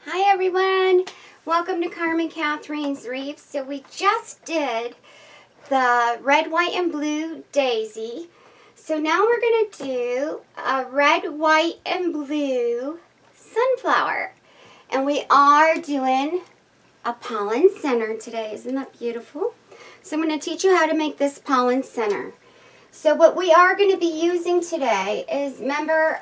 Hi everyone, welcome to Carmen Katharine's Reef. So we just did the red, white, and blue daisy. So now we're going to do a red, white, and blue sunflower. And we are doing a pollen center today. Isn't that beautiful? So I'm going to teach you how to make this pollen center. So what we are going to be using today is, remember,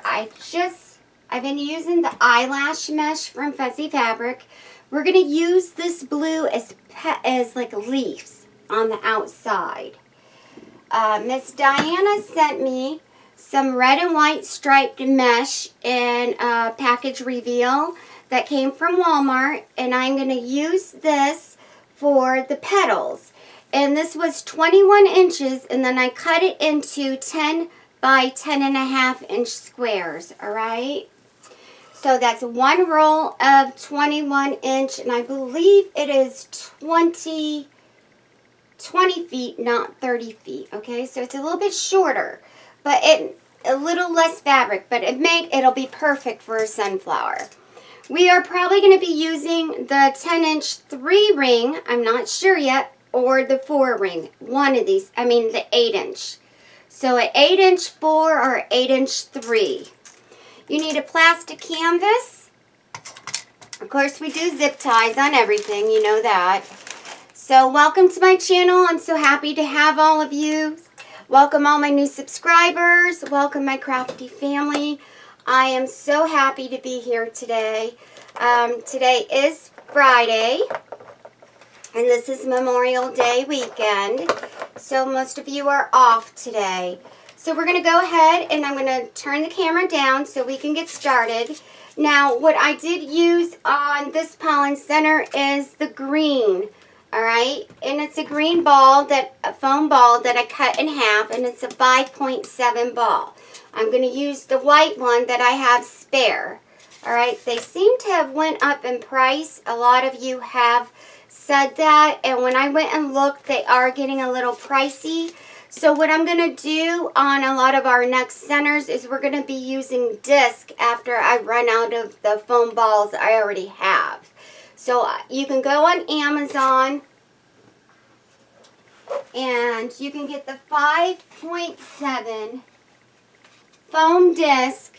I've been using the eyelash mesh from Fuzzy Fabric. We're going to use this blue as like leaves on the outside. Miss Diana sent me some red and white striped mesh in a package reveal that came from Walmart, and I'm going to use this for the petals. And this was 21 inches, and then I cut it into 10 by 10.5 inch squares, alright? So that's one roll of 21 inch, and I believe it is 20 feet, not 30 feet, okay? So it's a little bit shorter, but a little less fabric, but it'll be perfect for a sunflower. We are probably going to be using the 10-inch 3-ring, I'm not sure yet, or the 4-ring. One of these, I mean the 8-inch. So an 8-inch 4 or 8-inch 3. You need a plastic canvas. Of course, we do zip ties on everything, you know that. So welcome to my channel. I'm so happy to have all of you. Welcome all my new subscribers. Welcome my crafty family. I am so happy to be here today. Today is Friday, and this is Memorial Day weekend. So most of you are off today. So we're going to go ahead and I'm going to turn the camera down so we can get started. Now, what I did use on this pollen center is the green, alright? And it's a green ball, a foam ball that I cut in half, and it's a 5.7 ball. I'm going to use the white one that I have spare, alright? They seem to have went up in price. A lot of you have said that, and when I went and looked, they are getting a little pricey. So what I'm going to do on a lot of our next centers is we're going to be using disc after I run out of the foam balls I already have. So you can go on Amazon and you can get the 5.7 foam disc,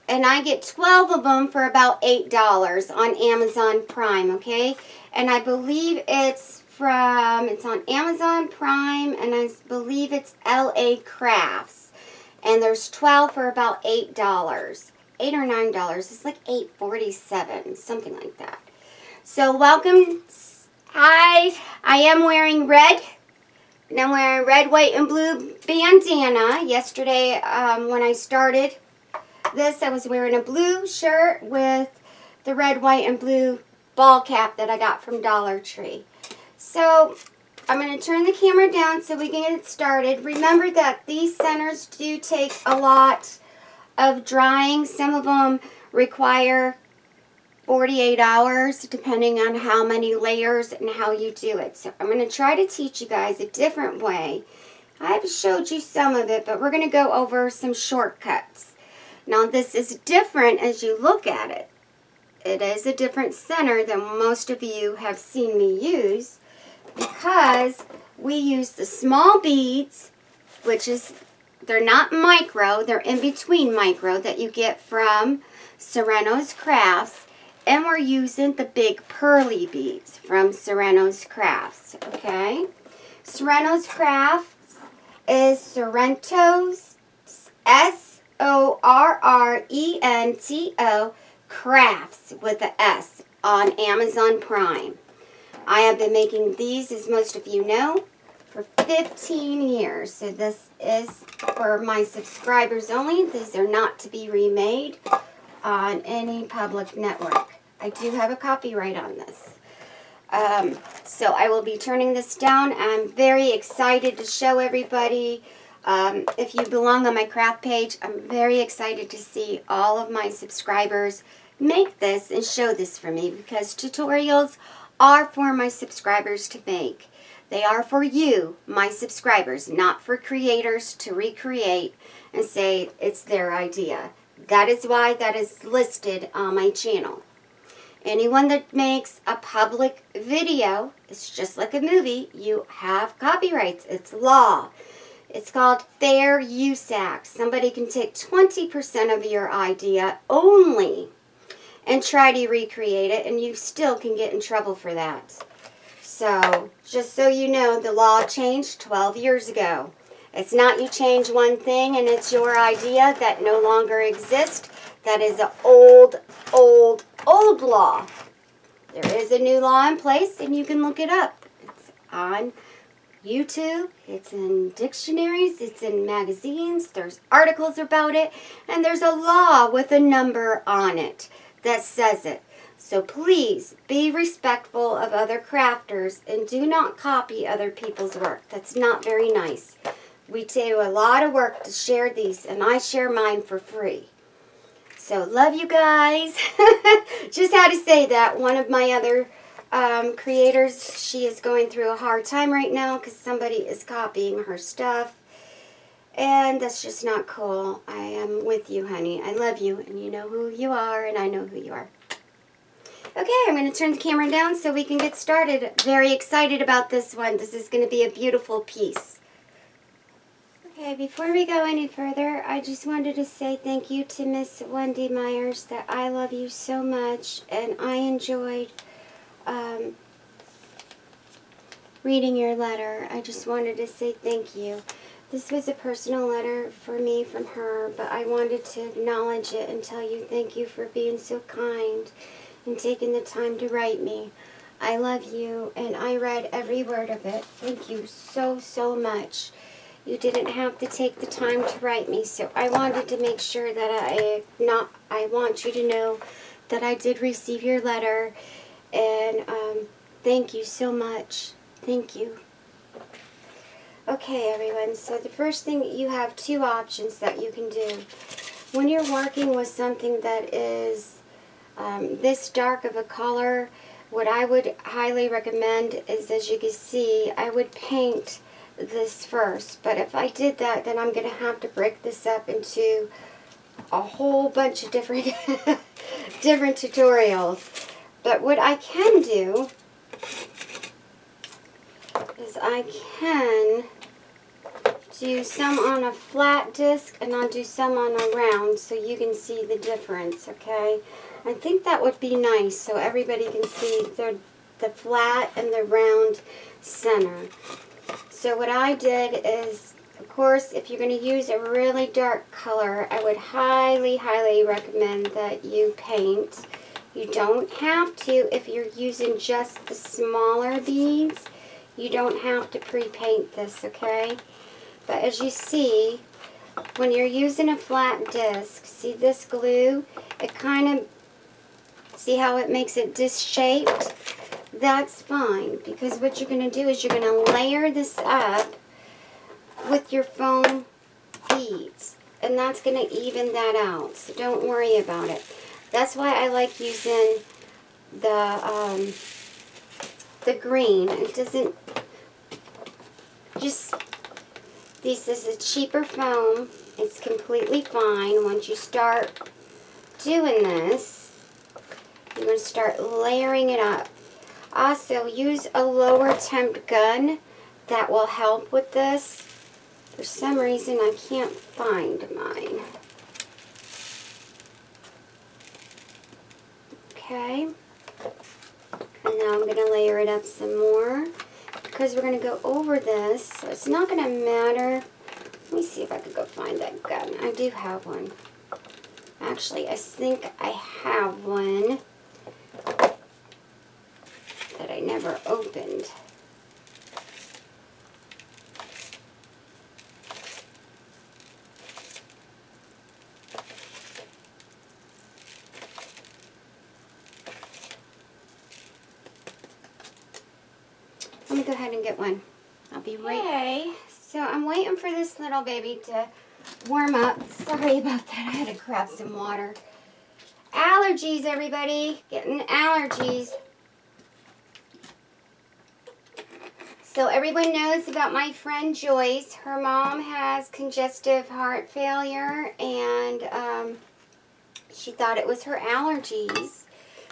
and I get 12 of them for about $8 on Amazon Prime, okay? And I believe it's on Amazon Prime, and I believe it's LA Crafts. And there's 12 for about $8. $8 or $9. It's like $8.47, something like that. So welcome. Hi. I am wearing red. And I'm wearing red, white, and blue bandana. Yesterday, when I started this, I was wearing a blue shirt with the red, white, and blue ball cap that I got from Dollar Tree. So I'm going to turn the camera down so we can get started. Remember that these centers do take a lot of drying. Some of them require 48 hours depending on how many layers and how you do it. So I'm going to try to teach you guys a different way. I've showed you some of it, but we're going to go over some shortcuts. Now this is different as you look at it. It is a different center than most of you have seen me use, because we use the small beads, they're not micro, they're in between micro that you get from Serrano's Crafts, and we're using the big pearly beads from Serrano's Crafts, okay? Serrano's Crafts is Sorrento's, S-O-R-R-E-N-T-O, Crafts with an S on Amazon Prime. I have been making these, as most of you know, for 15 years. So this is for my subscribers only. These are not to be remade on any public network. I do have a copyright on this. So I will be turning this down. I'm very excited to show everybody. If you belong on my craft page, I'm very excited to see all of my subscribers make this and show this for me, because tutorials are for my subscribers to make. They are for you, my subscribers, not for creators to recreate and say it's their idea. That is why that is listed on my channel. Anyone that makes a public video, it's just like a movie, you have copyrights. It's law. It's called Fair Use Act. Somebody can take 20% of your idea only and try to recreate it, and you still can get in trouble for that. So, just so you know, the law changed 12 years ago. It's not you change one thing and it's your idea that no longer exists. That is an old law. There is a new law in place, and you can look it up. It's on YouTube, it's in dictionaries, it's in magazines, there's articles about it, and there's a law with a number on it that says it. So please be respectful of other crafters and do not copy other people's work. That's not very nice. We do a lot of work to share these, and I share mine for free. So love you guys. Just had to say that. One of my other creators, she is going through a hard time right now because somebody is copying her stuff. And that's just not cool. I am with you, honey. I love you, and you know who you are, and I know who you are. Okay, I'm going to turn the camera down so we can get started. Very excited about this one. This is going to be a beautiful piece. Okay, before we go any further, I just wanted to say thank you to Miss Wendy Myers, that I love you so much, and I enjoyed reading your letter. I just wanted to say thank you. This was a personal letter for me from her, but I wanted to acknowledge it and tell you thank you for being so kind and taking the time to write me. I love you, and I read every word of it. Thank you so, so much. You didn't have to take the time to write me, so I wanted to make sure that I want you to know that I did receive your letter, and thank you so much. Thank you. Okay, everyone, so the first thing, you have two options that you can do. When you're working with something that is this dark of a color, what I would highly recommend is, as you can see, I would paint this first. But if I did that, then I'm going to have to break this up into a whole bunch of different different tutorials. But what I can do is I can do some on a flat disc, and I'll do some on a round so you can see the difference, okay? I think that would be nice so everybody can see the flat and the round center. So what I did is, of course, if you're going to use a really dark color, I would highly, highly recommend that you paint. You don't have to if you're using just the smaller beads. You don't have to pre-paint this, okay? But as you see, when you're using a flat disc, see this glue? It kind of, see how it makes it disc-shaped? That's fine, because what you're going to do is you're going to layer this up with your foam beads, and that's going to even that out, so don't worry about it. That's why I like using the green. It doesn't just, this is a cheaper foam. It's completely fine. Once you start doing this, you're going to start layering it up. Also, use a lower temp gun. That will help with this. For some reason, I can't find mine. Okay. And now I'm going to layer it up some more, because we're going to go over this, so it's not going to matter. Let me see if I could go find that gun. I do have one. Actually, I think I have one that I never opened. Let me go ahead and get one. I'll be right back. So I'm waiting for this little baby to warm up. Sorry about that. I had to grab some water. Allergies, everybody. Getting allergies. So everyone knows about my friend Joyce. Her mom has congestive heart failure, and she thought it was her allergies.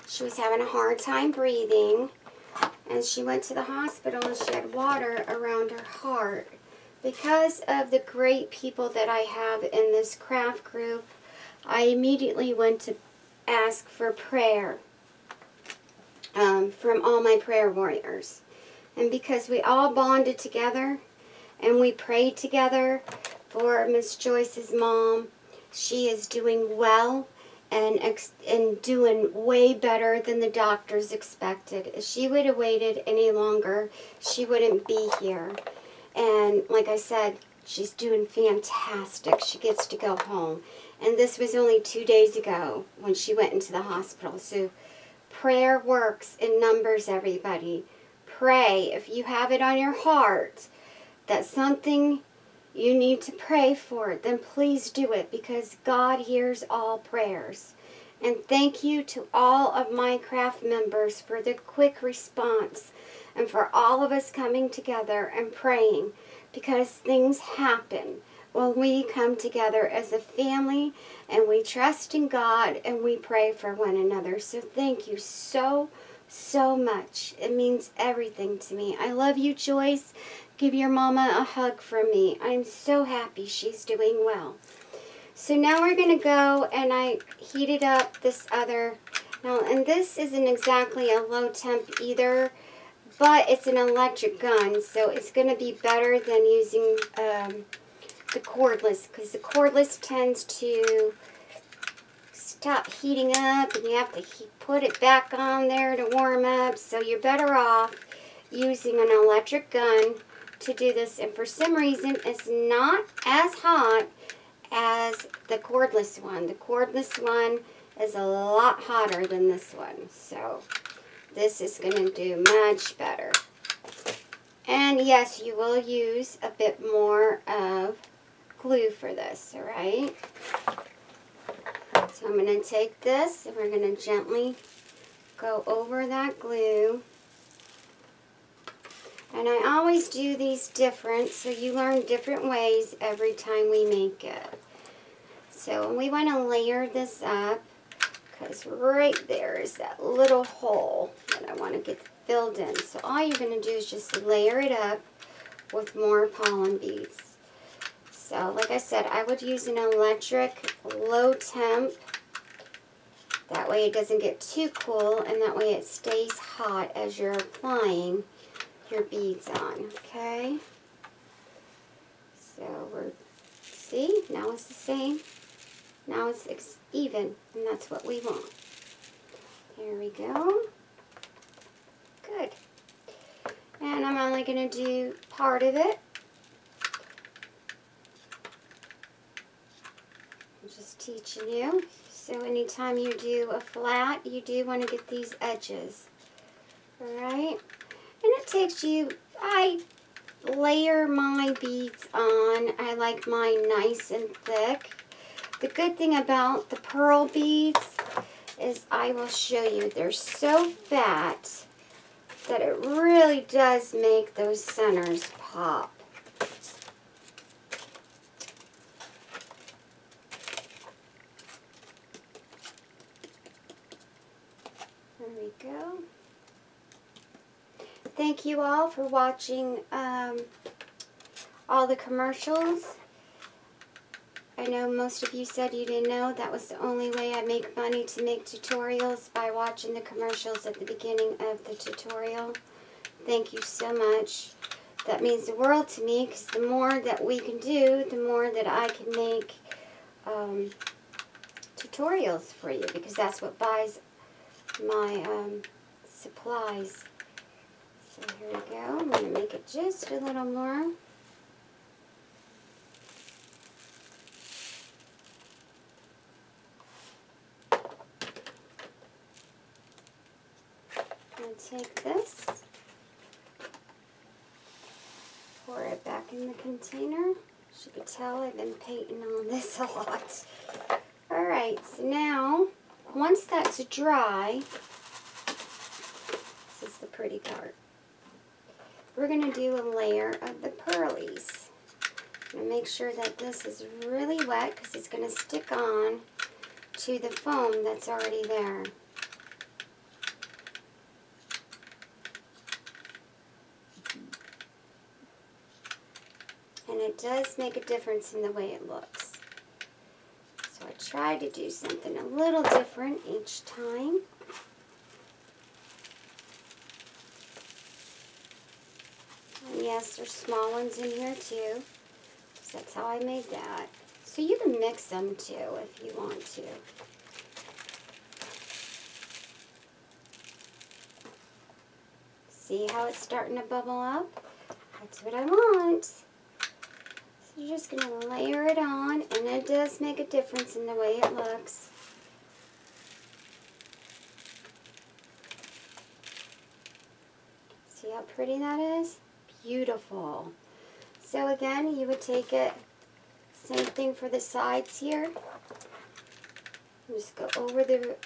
She was having a hard time breathing, and she went to the hospital and she had water around her heart. Because of the great people that I have in this craft group, I immediately went to ask for prayer from all my prayer warriors. And because we all bonded together and we prayed together for Miss Joyce's mom, she is doing well and doing way better than the doctors expected. If she would have waited any longer, she wouldn't be here. And like I said, she's doing fantastic. She gets to go home. And this was only 2 days ago when she went into the hospital. So prayer works in numbers, everybody. Pray. If you have it on your heart that something you need to pray for, then please do it, because God hears all prayers. And thank you to all of my craft members for the quick response and for all of us coming together and praying, because things happen when we come together as a family and we trust in God and we pray for one another. So thank you so much. It means everything to me. I love you, Joyce. Give your mama a hug from me. I'm so happy she's doing well. So now we're going to go, and I heated up this other, now, and this isn't exactly a low temp either, but it's an electric gun, so it's going to be better than using the cordless, because the cordless tends to stop heating up, and you have to put it back on there to warm up, so you're better off using an electric gun to do this. And for some reason, it's not as hot as the cordless one. The cordless one is a lot hotter than this one, so this is going to do much better. And yes, you will use a bit more of glue for this, alright? So I'm going to take this and we're going to gently go over that glue. And I always do these different, so you learn different ways every time we make it. So we want to layer this up, because right there is that little hole that I want to get filled in. So all you're going to do is just layer it up with more pollen beads. So like I said, I would use an electric low temp. That way it doesn't get too cool, and that way it stays hot as you're applying your beads on, okay? So see, now it's the same. Now it's even, and that's what we want. There we go. Good. And I'm only going to do part of it. I'm just teaching you. So anytime you do a flat, you do want to get these edges. Alright? And it takes you, I layer my beads on. I like mine nice and thick. The good thing about the pearl beads is I will show you, they're so fat that it really does make those centers pop. There we go. Thank you all for watching all the commercials. I know most of you said you didn't know that was the only way I make money to make tutorials, by watching the commercials at the beginning of the tutorial. Thank you so much. That means the world to me, because the more that we can do, the more that I can make tutorials for you, because that's what buys my supplies. So here we go. I'm going to make it just a little more. Take this, pour it back in the container. As you can tell, I've been painting on this a lot. Alright, so now, once that's dry, this is the pretty part, we're going to do a layer of the pearlies. And make sure that this is really wet, because it's going to stick on to the foam that's already there. it does make a difference in the way it looks. So I try to do something a little different each time. And yes, there's small ones in here too. So that's how I made that. So you can mix them too if you want to. See how it's starting to bubble up? That's what I want. So you're just going to layer it on, and it does make a difference in the way it looks. See how pretty that is? Beautiful. So again, you would take it, same thing for the sides here. Just go over the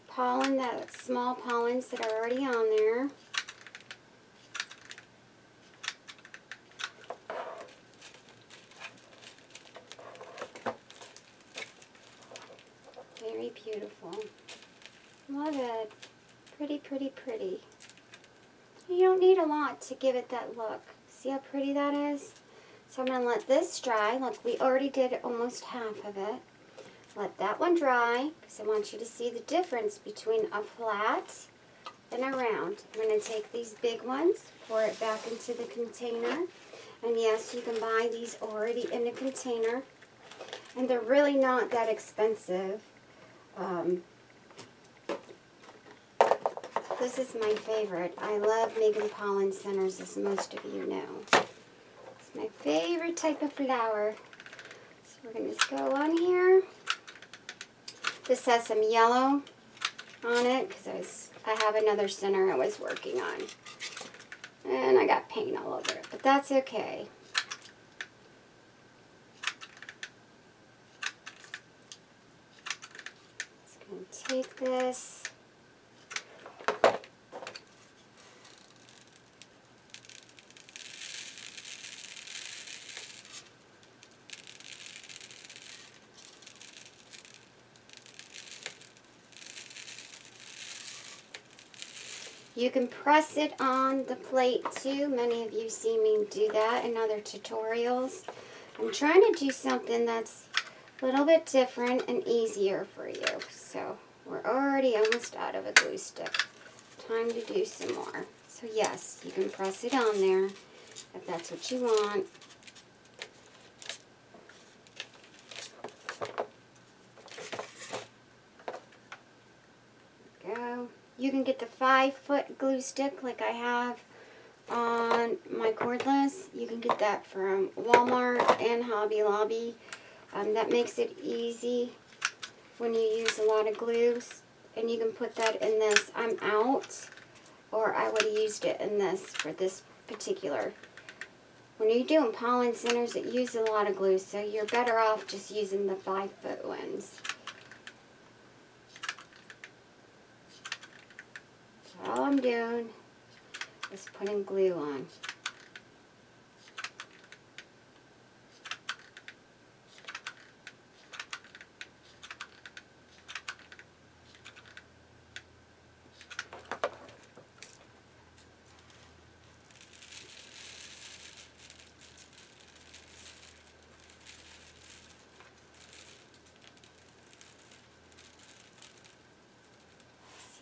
pollen, that small pollens that are already on there. Very beautiful. Love it. Pretty, pretty, pretty. You don't need a lot to give it that look. See how pretty that is? So I'm going to let this dry. Look, we already did almost half of it. Let that one dry, because I want you to see the difference between a flat and a round. I'm going to take these big ones, pour it back into the container. And yes, you can buy these already in a container. And they're really not that expensive. This is my favorite. I love making pollen centers, as most of you know. It's my favorite type of flower. So we're going to go on here. This has some yellow on it because I have another center I was working on. And I got paint all over it, but that's okay. Just going to take this. You can press it on the plate too. Many of you see me do that in other tutorials. I'm trying to do something that's a little bit different and easier for you. So we're already almost out of a glue stick. Time to do some more. So yes, you can press it on there if that's what you want. Go. You can get the 5-foot glue stick like I have on my cordless. You can get that from Walmart and Hobby Lobby. That makes it easy when you use a lot of glues. And you can put that in this. I'm out, or I would have used it in this for this particular. When you're doing pollen centers, it uses a lot of glue, so you're better off just using the 5-foot ones. All I'm doing is putting glue on.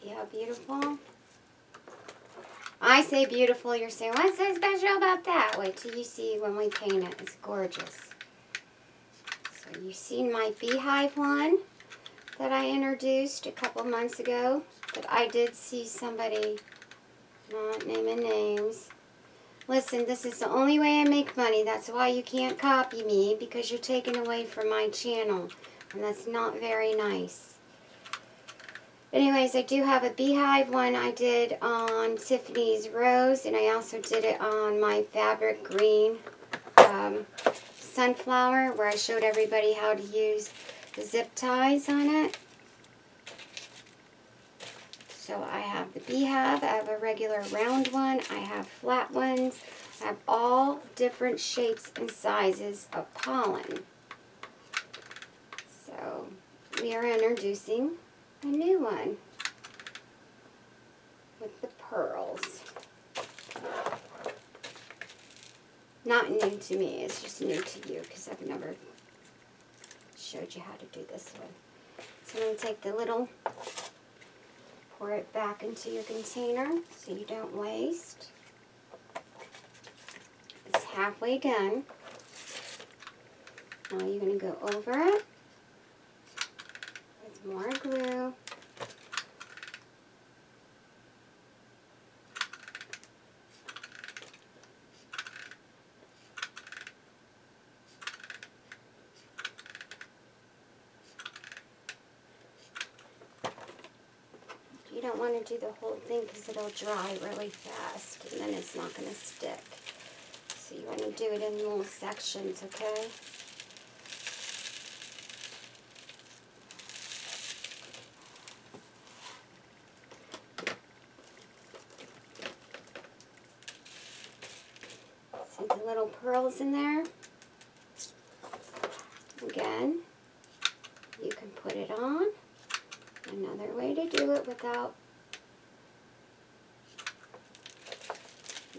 See how beautiful? I say beautiful, you're saying, what's so special about that? Wait till you see when we paint it. It's gorgeous. So you've seen my beehive one that I introduced a couple months ago. But I did see somebody, not naming names. Listen, this is the only way I make money. That's why you can't copy me, because you're taking away from my channel. And that's not very nice. Anyways, I do have a beehive one I did on Tiffany's Rose, and I also did it on my fabric green sunflower, where I showed everybody how to use the zip ties on it. So I have the beehive, I have a regular round one, I have flat ones, I have all different shapes and sizes of pollen. So we are introducing a new one with the pearls. not new to me, it's just new to you because I've never showed you how to do this one. So I'm going to take the little, pour it back into your container so you don't waste. It's halfway done. Now you're going to go over it with more glue. You don't want to do the whole thing because it'll dry really fast and then it's not going to stick. So you want to do it in little sections, okay? See the little pearls in there? Again, you can put it on. Another way to do it without,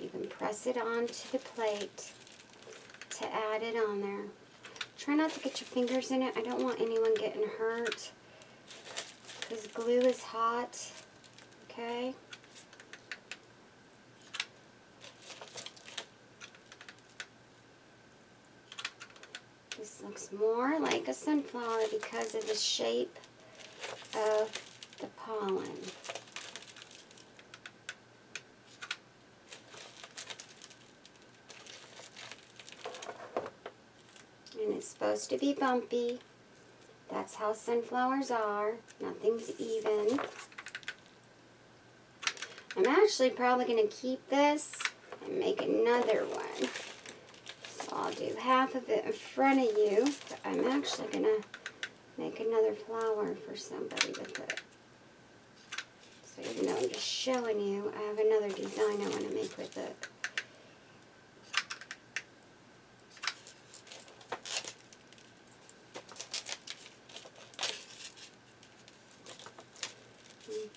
you can press it onto the plate to add it on there. Try not to get your fingers in it. I don't want anyone getting hurt because glue is hot, okay? This looks more like a sunflower because of the shape of the pollen. And it's supposed to be bumpy. That's how sunflowers are. Nothing's even. I'm actually probably going to keep this and make another one. So I'll do half of it in front of you. But I'm actually going to make another flower for somebody with it. So even though I'm just showing you, I have another design I want to make with it.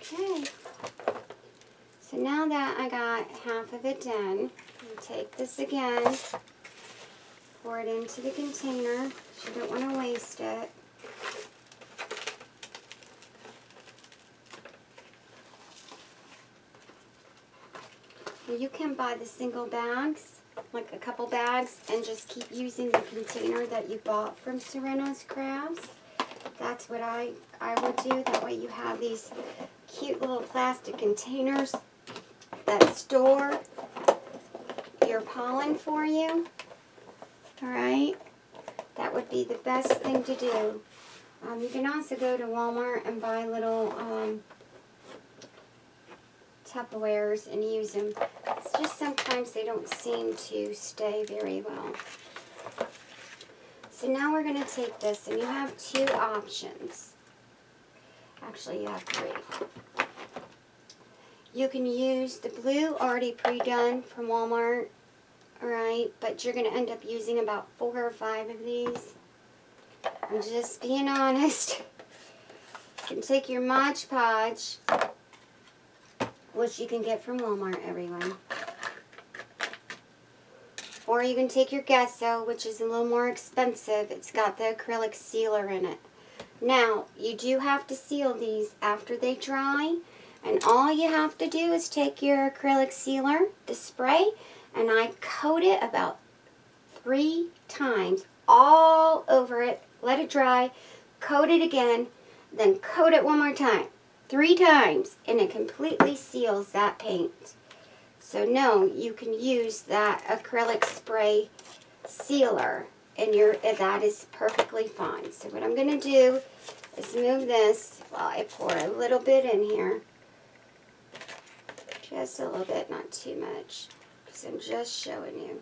Okay. So now that I got half of it done, I'll take this again, pour it into the container. You don't want to waste it. You can buy the single bags, like a couple bags, and just keep using the container that you bought from Sereno's Crafts. That's what I would do. That way you have these cute little plastic containers that store your pollen for you. Alright? That would be the best thing to do. You can also go to Walmart and buy little Tupperwares and use them. It's just sometimes they don't seem to stay very well. So now we're going to take this, and you have two options. Actually, you have three. You can use the blue already pre-done from Walmart, alright, but you're going to end up using about 4 or 5 of these. I'm just being honest. You can take your Mod Podge, which you can get from Walmart, everyone. Or you can take your gesso, which is a little more expensive. It's got the acrylic sealer in it. Now, you do have to seal these after they dry. And all you have to do is take your acrylic sealer, the spray, and I coat it about 3 times all over it. Let it dry. Coat it again. Then coat it one more time. 3 times. And it completely seals that paint. So no, you can use that acrylic spray sealer, and that is perfectly fine. So what I'm going to do is move this while I pour a little bit in here. Just a little bit, not too much, because I'm just showing you.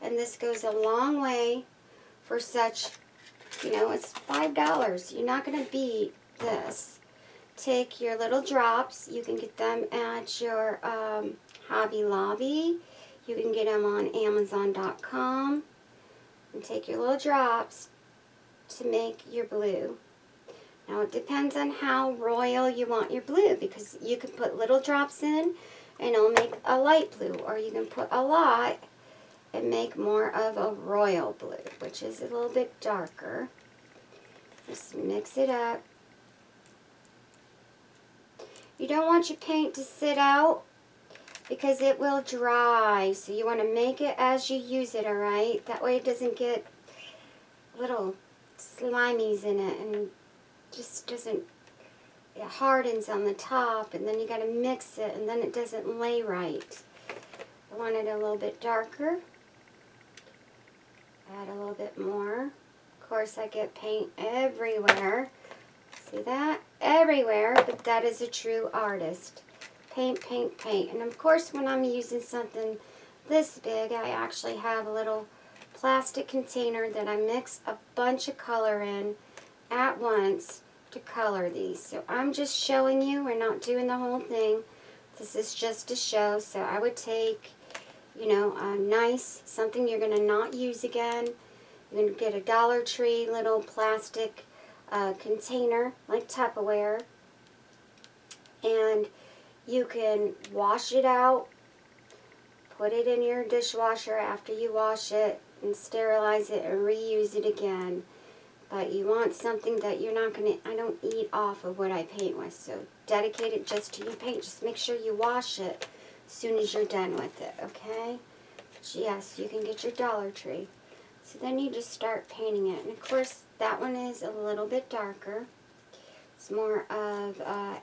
And this goes a long way for such, it's $5. You're not going to beat this. Take your little drops. You can get them at your Hobby Lobby. You can get them on Amazon.com. And take your little drops to make your blue. Now it depends on how royal you want your blue, because you can put little drops in and it'll make a light blue, or you can put a lot and make more of a royal blue, which is a little bit darker. Just mix it up. You don't want your paint to sit out because it will dry, so you want to make it as you use it, alright? That way it doesn't get little slimies in it and just doesn't, it hardens on the top, and then you got to mix it and then it doesn't lay right. I want it a little bit darker. Add a little bit more. Of course, I get paint everywhere. See that? Everywhere, but that is a true artist. Paint, paint, paint. And of course, when I'm using something this big, I actually have a little plastic container that I mix a bunch of color in at once to color these. So I'm just showing you. We're not doing the whole thing. This is just a show. So I would take, you know, a nice, something you're going to not use again. You're going to get a Dollar Tree little plastic container, like Tupperware. And you can wash it out, put it in your dishwasher after you wash it, and sterilize it and reuse it again. But you want something that you're not going to, I don't eat off of what I paint with, so dedicate it just to your paint. Just make sure you wash it as soon as you're done with it, okay? But yes, you can get your Dollar Tree. So then you just start painting it. And of course, that one is a little bit darker. It's more of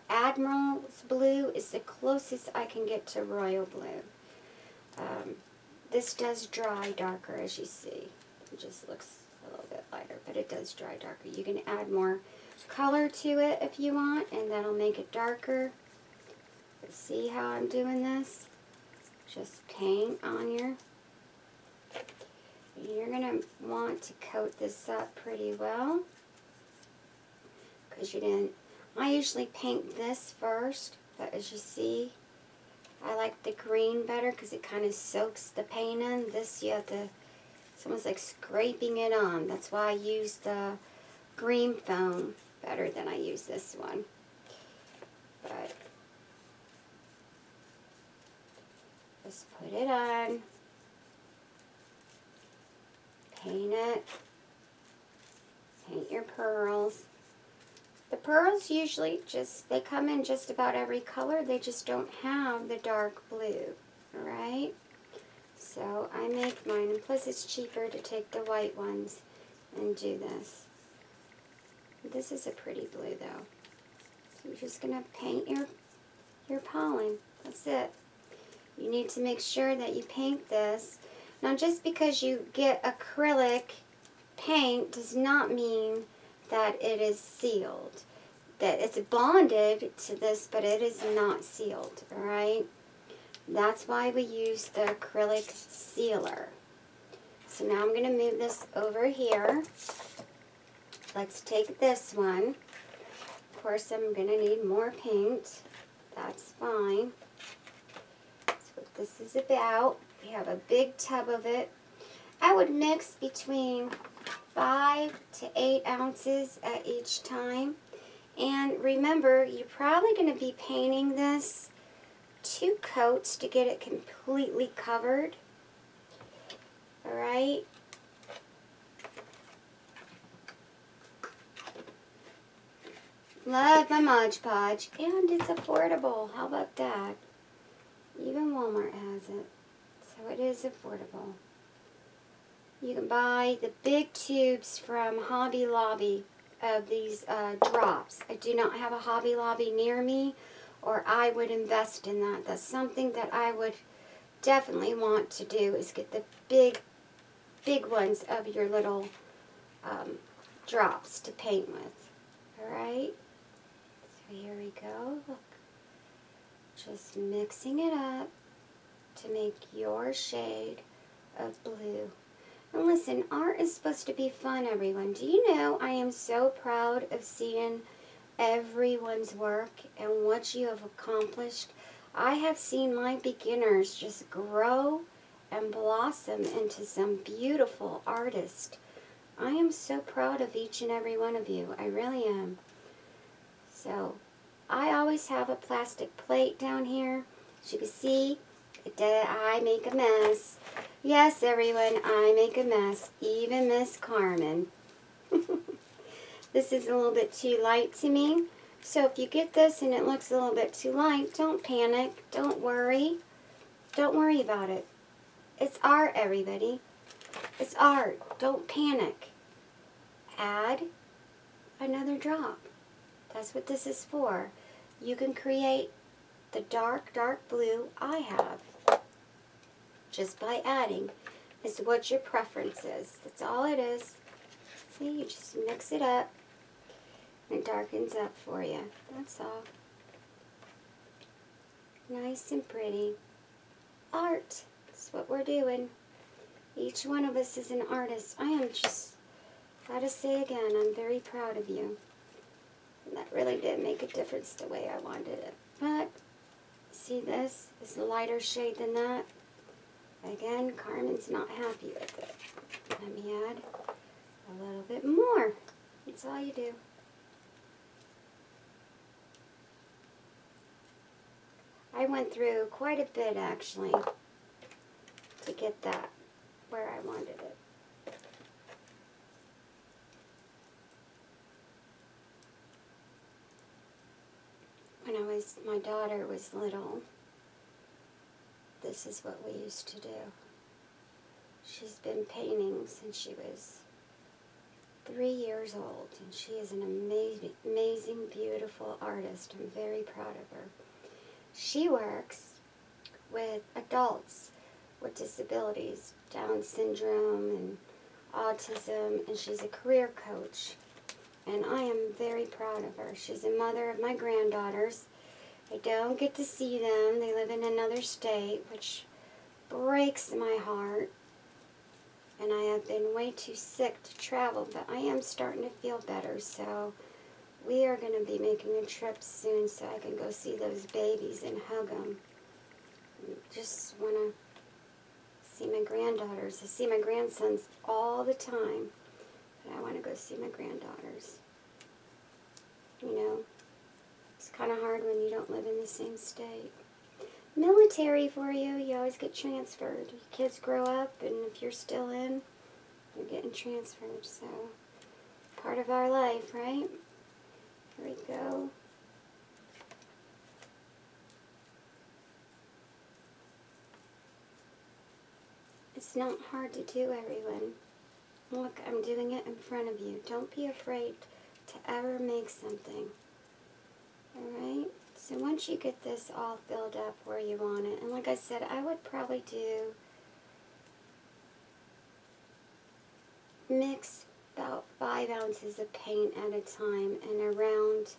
Admiral's blue is the closest I can get to royal blue. This does dry darker, as you see. It just looks a little bit lighter, but it does dry darker. You can add more color to it if you want, and that'll make it darker. But see how I'm doing this? Just paint on your... You're going to want to coat this up pretty well, because you didn't... I usually paint this first, but as you see, I like the green better because it kind of soaks the paint in. This, you have to... It's almost like scraping it on. That's why I use the green foam better than I use this one. But just put it on. Paint it. Paint your pearls. The pearls usually just, they come in just about every color. They just don't have the dark blue. Alright? So I make mine, and plus it's cheaper to take the white ones and do this. This is a pretty blue though. So you're just going to paint your pollen. That's it. You need to make sure that you paint this. Now just because you get acrylic paint does not mean that it is sealed. That it's bonded to this, but it is not sealed, alright? That's why we use the acrylic sealer. So now I'm going to move this over here. Let's take this one. Of course, I'm going to need more paint. That's fine. That's what this is about. We have a big tub of it. I would mix between 5 to 8 ounces at each time. And remember, you're probably going to be painting this 2 coats to get it completely covered. Alright? Love my Mod Podge. And it's affordable. How about that? Even Walmart has it. So it is affordable. You can buy the big tubes from Hobby Lobby of these drops. I do not have a Hobby Lobby near me, or I would invest in that. That's something that I would definitely want to do, is get the big ones of your little drops to paint with. Alright? So here we go. Look. Just mixing it up to make your shade of blue. And listen, art is supposed to be fun, everyone. Do you know I am so proud of seeing everyone's work and what you have accomplished? I have seen my beginners just grow and blossom into some beautiful artists. I am so proud of each and every one of you. I really am. So, I always have a plastic plate down here, As you can see, I make a mess. Yes, everyone, I make a mess. Even Miss Carmen. This is a little bit too light to me. So if you get this and it looks a little bit too light, don't panic. Don't worry. Don't worry about it. It's art, everybody. It's art. Don't panic. Add another drop. That's what this is for. You can create the dark, dark blue I have just by adding. It's what your preference is. That's all it is. See, you just mix it up and it darkens up for you. That's all. Nice and pretty. Art. That's what we're doing. Each one of us is an artist. I am just, gotta say again, I'm very proud of you. And that really did make a difference the way I wanted it. But, see, this is a lighter shade than that. Again, Carmen's not happy with it. Let me add a little bit more. That's all you do. I went through quite a bit, actually, to get that where I wanted it. When my daughter was little, this is what we used to do. She's been painting since she was 3 years old, and she is an amazing, beautiful artist. I'm very proud of her. She works with adults with disabilities, Down syndrome and autism, and she's a career coach. And I am very proud of her. She's a mother of my granddaughters. I don't get to see them. They live in another state, which breaks my heart. And I have been way too sick to travel, but I am starting to feel better. So we are going to be making a trip soon so I can go see those babies and hug them. Just want to see my granddaughters. I see my grandsons all the time. But I want to go see my granddaughters. You know, it's kind of hard when you don't live in the same state. Military for you, you always get transferred. Your kids grow up, and if you're still in, you're getting transferred. So, part of our life, right? Here we go. It's not hard to do, everyone. Look, I'm doing it in front of you. Don't be afraid to ever make something. Alright? So once you get this all filled up where you want it, and like I said, I would probably mix about 5 ounces of paint at a time, and around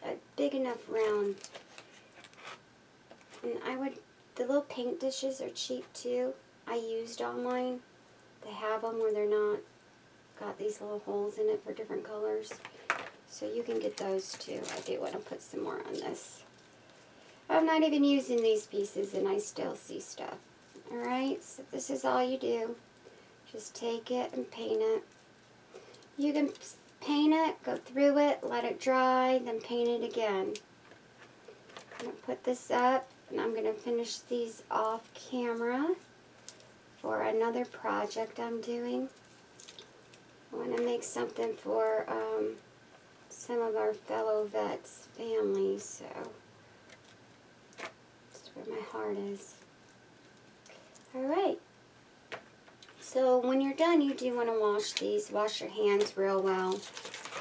a big enough round. And the little paint dishes are cheap too. I used all mine. They have them where they're not got these little holes in it for different colors. So you can get those too. I do want to put some more on this. I'm not even using these pieces and I still see stuff. Alright, so this is all you do. Just take it and paint it. You can paint it, go through it, let it dry, then paint it again. I'm going to put this up and I'm going to finish these off camera for another project I'm doing. I want to make something for some of our fellow vets' families, so that's where my heart is. Alright, so when you're done, you do want to wash these. Wash your hands real well.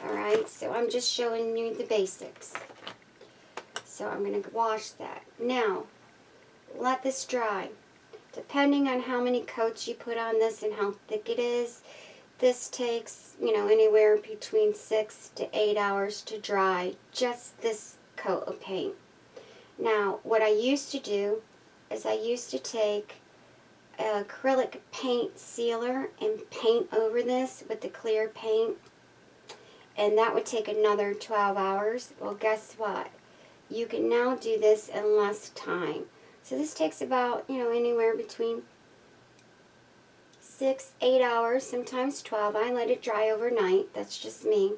Alright, so I'm just showing you the basics. So I'm going to wash that. Now, let this dry. Depending on how many coats you put on this and how thick it is, this takes, you know, anywhere between 6 to 8 hours to dry, just this coat of paint. Now, what I used to do is I used to take acrylic paint sealer and paint over this with the clear paint, and that would take another 12 hours. Well, guess what? You can now do this in less time. So this takes about, you know, anywhere between 6, 8 hours, sometimes 12. I let it dry overnight. That's just me.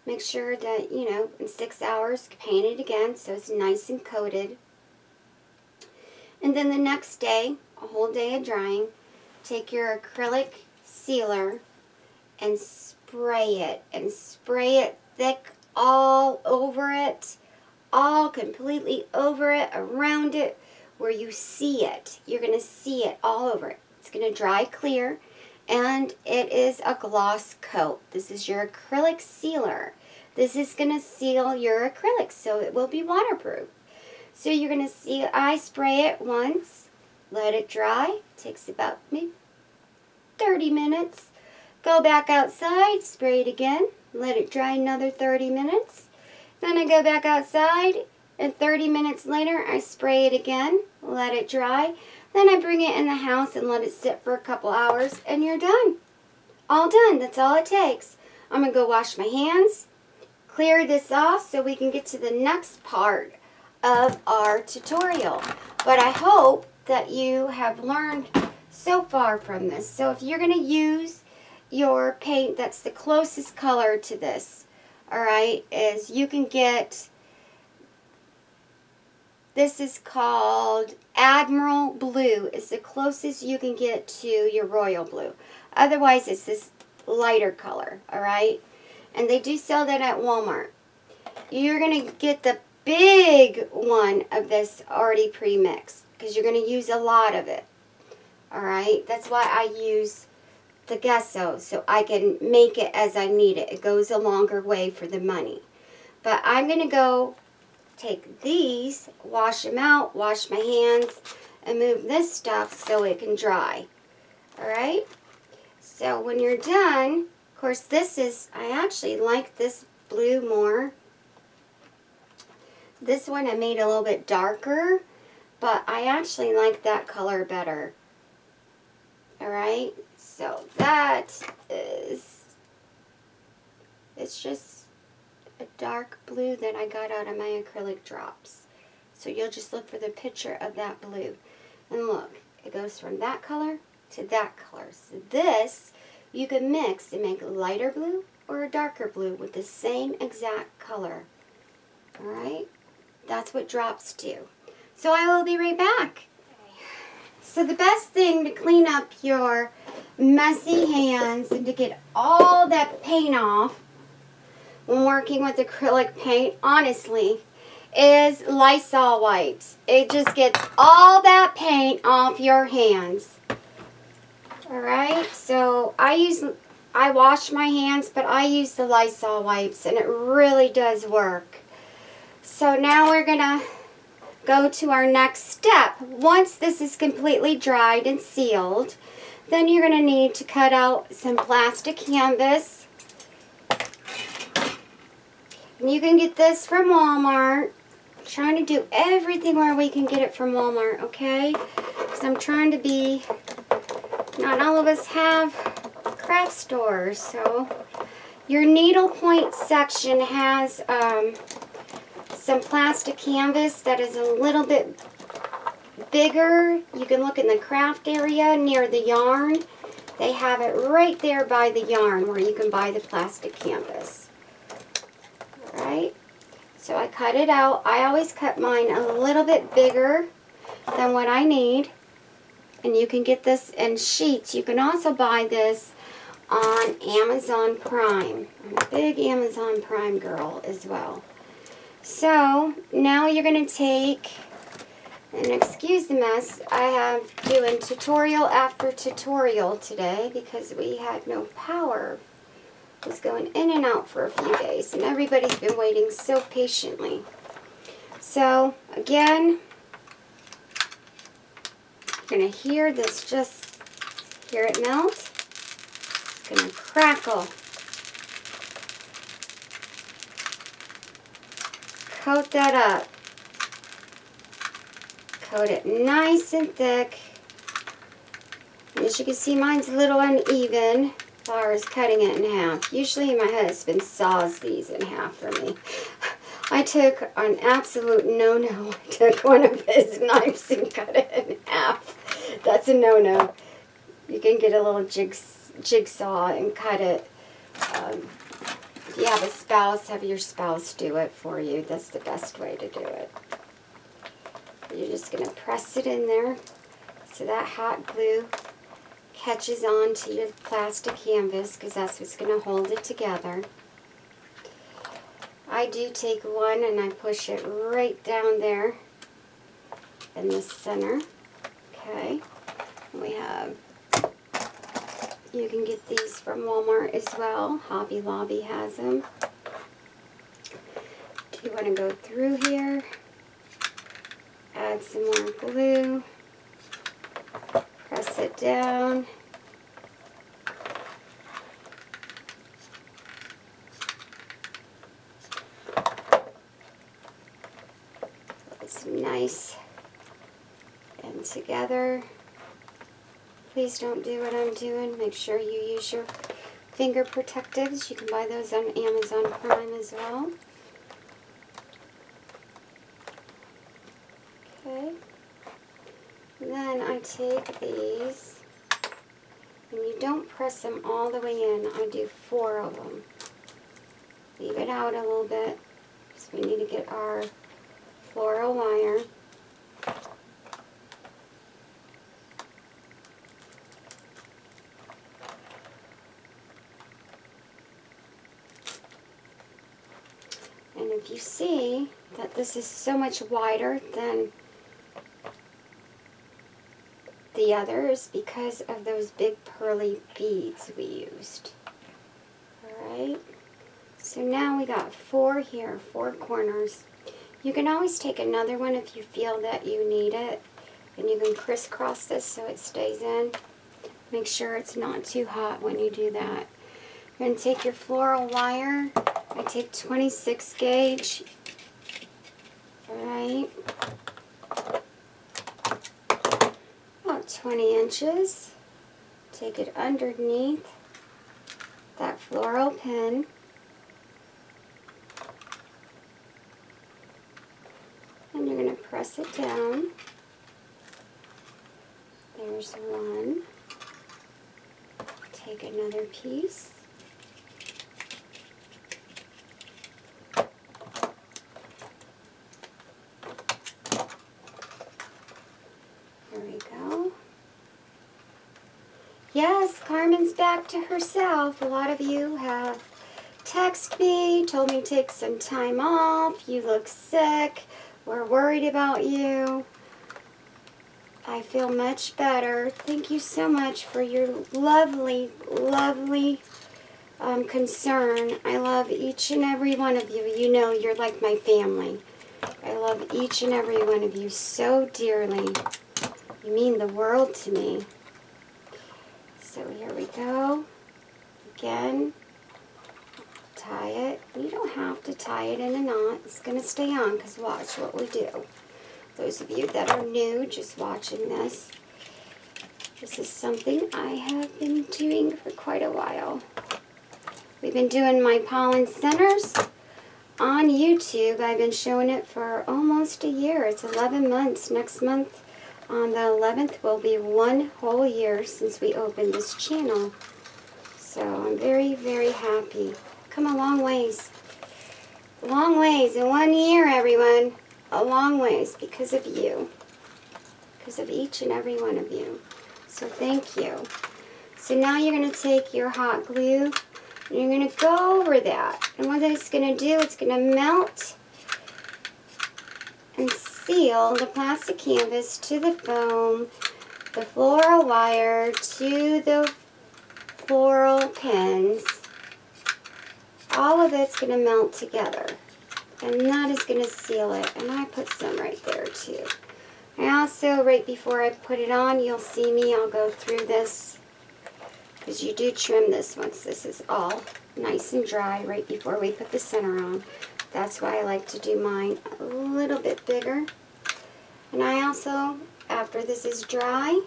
Make sure that, you know, in 6 hours, paint it again so it's nice and coated. And then the next day, a whole day of drying, take your acrylic sealer and spray it. And spray it thick all over it, all completely over it, around it, where you see it. You're going to see it all over it. It's going to dry clear, and it is a gloss coat. This is your acrylic sealer. This is going to seal your acrylics, so it will be waterproof. So you're going to see, I spray it once, let it dry. Takes about maybe 30 minutes. Go back outside, spray it again, let it dry another 30 minutes. Then I go back outside, and 30 minutes later, I spray it again, let it dry. Then I bring it in the house and let it sit for a couple hours, and you're done. All done. That's all it takes. I'm going to go wash my hands, clear this off so we can get to the next part of our tutorial. But I hope that you have learned so far from this. So if you're going to use your paint that's the closest color to this, alright, is you can get, this is called Admiral Blue. It's the closest you can get to your royal blue. Otherwise, it's this lighter color, alright? And they do sell that at Walmart. You're going to get the big one of this already pre-mixed because you're going to use a lot of it, alright? That's why I use the gesso, so I can make it as I need it. It goes a longer way for the money. But I'm going to go take these, wash them out, wash my hands, and move this stuff so it can dry. Alright? So when you're done, of course this is, I actually like this blue more. This one I made a little bit darker, but I actually like that color better. Alright? So that is, it's just a dark blue that I got out of my acrylic drops. So you'll just look for the picture of that blue. And look, it goes from that color to that color. So this, you can mix and make a lighter blue or a darker blue with the same exact color. Alright? That's what drops do. So I will be right back. So the best thing to clean up your messy hands and to get all that paint off when working with acrylic paint, honestly, is Lysol wipes. It just gets all that paint off your hands. Alright, so I wash my hands, but I use the Lysol wipes, and it really does work. So now we're going to go to our next step. Once this is completely dried and sealed, then you're going to need to cut out some plastic canvas. And you can get this from Walmart. I'm trying to do everything where we can get it from Walmart, okay? Because I'm trying to be, not all of us have craft stores. So your needlepoint section has some plastic canvas that is a little bit bigger. You can look in the craft area near the yarn. They have it right there by the yarn where you can buy the plastic canvas. Alright, so I cut it out. I always cut mine a little bit bigger than what I need. And you can get this in sheets. You can also buy this on Amazon Prime. I'm a big Amazon Prime girl as well. So now you're going to take, and excuse the mess, I have doing tutorial after tutorial today because we had no power. It was going in and out for a few days, and everybody's been waiting so patiently. So again, you're going to hear this, just hear it melt. It's going to crackle. Coat that up. Coat it nice and thick. And as you can see, mine's a little uneven as far as cutting it in half. Usually my husband saws these in half for me. I took an absolute no-no. I took one of his knives and cut it in half. That's a no-no. You can get a little jigsaw and cut it. If you have a spouse, have your spouse do it for you. That's the best way to do it. You're just going to press it in there so that hot glue catches on to your plastic canvas, because that's what's going to hold it together. I do take one and I push it right down there in the center. Okay. We have, you can get these from Walmart as well. Hobby Lobby has them. Do you want to go through here? Add some more glue. Press it down. Put some nice and together. Please don't do what I'm doing. Make sure you use your finger protectives. You can buy those on Amazon Prime as well. Okay. Then I take these, and you don't press them all the way in. I do 4 of them. Leave it out a little bit, because we need to get our floral wire. And if you see that this is so much wider than the others, because of those big pearly beads we used. Alright, so now we got 4 here, 4 corners. You can always take another one if you feel that you need it, and you can crisscross this so it stays in. Make sure it's not too hot when you do that. You're going to take your floral wire. I take 26 gauge. Alright. 20 inches. Take it underneath that floral pin. And you're going to press it down. There's one. Take another piece. There we go. Yes, Carmen's back to herself. A lot of you have texted me, told me to take some time off. You look sick. We're worried about you. I feel much better. Thank you so much for your lovely, lovely concern. I love each and every one of you. You know you're like my family. I love each and every one of you so dearly. You mean the world to me. So here we go. Again, tie it. You don't have to tie it in a knot. It's going to stay on, because watch what we do. Those of you that are new, just watching this, this is something I have been doing for quite a while. We've been doing my pollen centers on YouTube. I've been showing it for almost a year. It's 11 months. Next month, on the 11th, will be 1 whole year since we opened this channel. So I'm very, very happy. Come a long ways. A long ways in 1 year, everyone. A long ways because of you. Because of each and every one of you. So thank you. So now you're going to take your hot glue and you're going to go over that. And what it's going to do, it's going to melt and seal the plastic canvas to the foam, the floral wire to the floral pins. All of it's going to melt together. And that is going to seal it. And I put some right there too. I also, right before I put it on, you'll see me, I'll go through this. Because you do trim this once this is all nice and dry right before we put the center on. That's why I like to do mine a little bit bigger. And I also, after this is dry,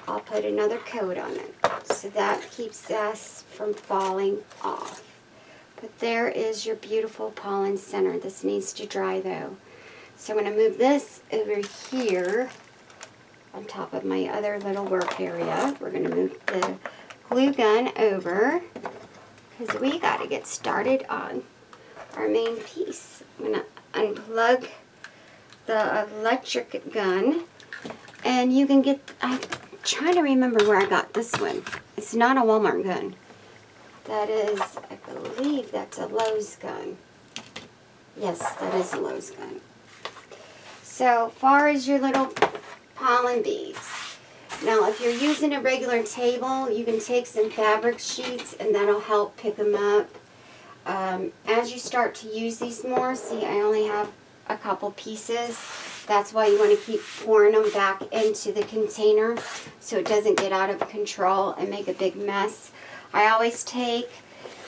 I'll put another coat on it. So that keeps us from falling off. But there is your beautiful pollen center. This needs to dry though. So I'm going to move this over here on top of my other little work area. We're going to move the glue gun over. because we got to get started on our main piece. I'm going to unplug the electric gun, and you can get, I'm trying to remember where I got this one. It's not a Walmart gun. That is, I believe that's a Lowe's gun. Yes, that is a Lowe's gun. So far as your little pollen beads. Now, if you're using a regular table, you can take some fabric sheets and that'll help pick them up. As you start to use these more, see, I only have a couple pieces. That's why you want to keep pouring them back into the container so it doesn't get out of control and make a big mess. I always take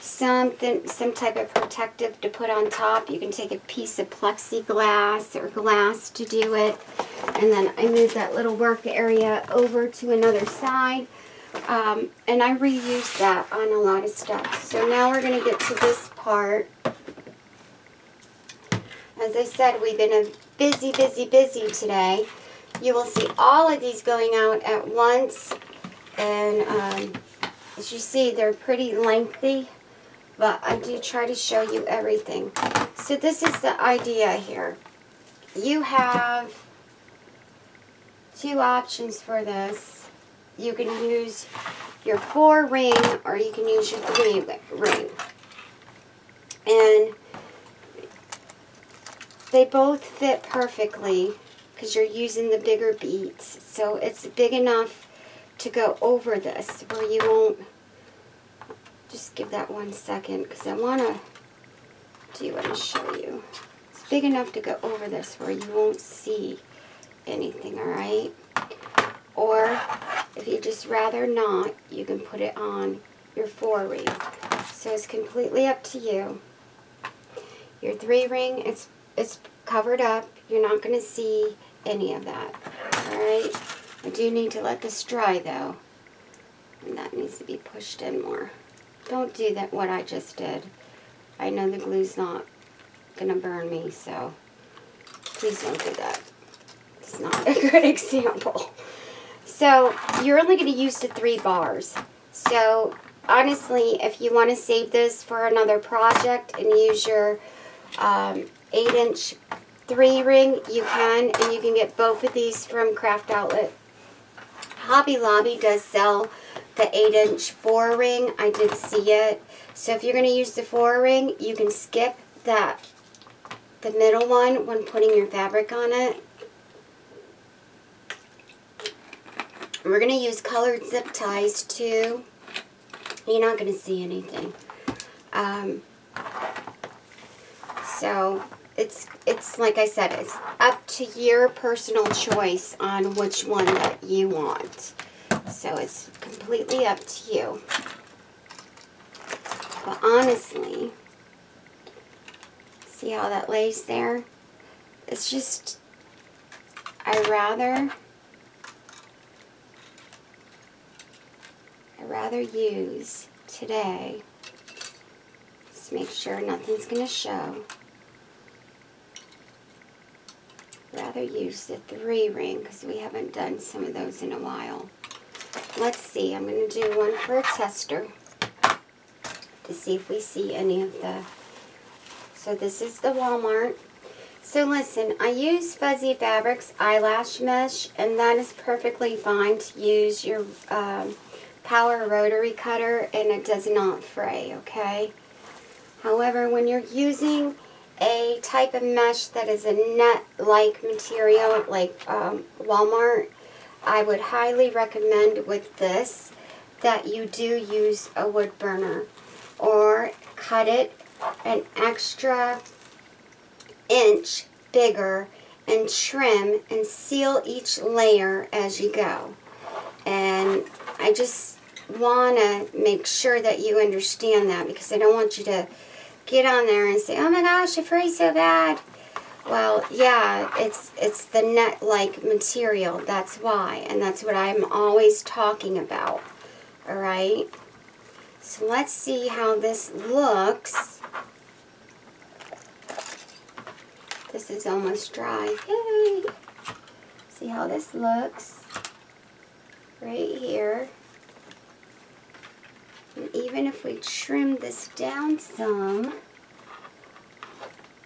some type of protective to put on top. You can take a piece of plexiglass or glass to do it. And then I move that little work area over to another side. And I reuse that on a lot of stuff. So now we're going to get to this part. As I said, we've been busy today. You will see all of these going out at once. And as you see, they're pretty lengthy. But I do try to show you everything. So this is the idea here. You have two options for this. You can use your 4-ring or you can use your 3-ring. And they both fit perfectly because you're using the bigger beads. So it's big enough to go over this where you won't. Just give that 1 second because I want to show you. It's big enough to go over this where you won't see anything, alright? Or if you just rather not, you can put it on your 4-ring. So it's completely up to you. Your 3-ring, it's covered up. You're not going to see any of that, alright? I do need to let this dry though. And that needs to be pushed in more. Don't do that what I just did. I know the glue's not going to burn me, so please don't do that. It's not a good example. So you're only going to use the 3 bars. So honestly, if you want to save this for another project and use your 8-inch 3-ring, you can. And you can get both of these from Craft Outlet. Hobby Lobby does sell the 8-inch 4-ring. I did see it. So if you're going to use the 4-ring, you can skip the middle one when putting your fabric on it. We're going to use colored zip ties too. You're not going to see anything. So it's like I said, it's up to your personal choice on which one that you want. So it's completely up to you. But honestly, see how that lays there? It's just, I rather use today, just make sure nothing's going to show. Rather use the 3-ring because we haven't done some of those in a while. Let's see, I'm going to do one for a tester to see if we see any of the, so this is the Walmart. So listen, I use Fuzzy Fabrics eyelash mesh, and that is perfectly fine to use your power rotary cutter, and it does not fray, okay? However, when you're using a type of mesh that is a net-like material like Walmart, I would highly recommend with this that you do use a wood burner or cut it an extra inch bigger and trim and seal each layer as you go. And I just want to make sure that you understand that because I don't want you to get on there and say, oh my gosh, it frays so bad. Well, yeah, it's the net-like material. That's why. And that's what I'm always talking about. Alright? So let's see how this looks. This is almost dry. Yay! See how this looks? Right here. And even even if we trim this down some,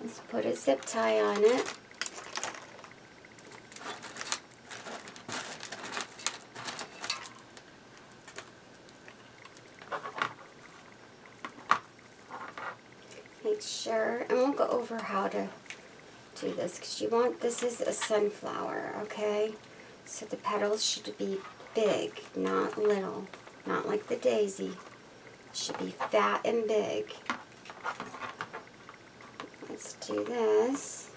let's put a zip tie on it. Make sure, and we'll go over how to do this, because you want, this is a sunflower, okay? So the petals should be big, not little, not like the daisy. It should be fat and big. Let's do this.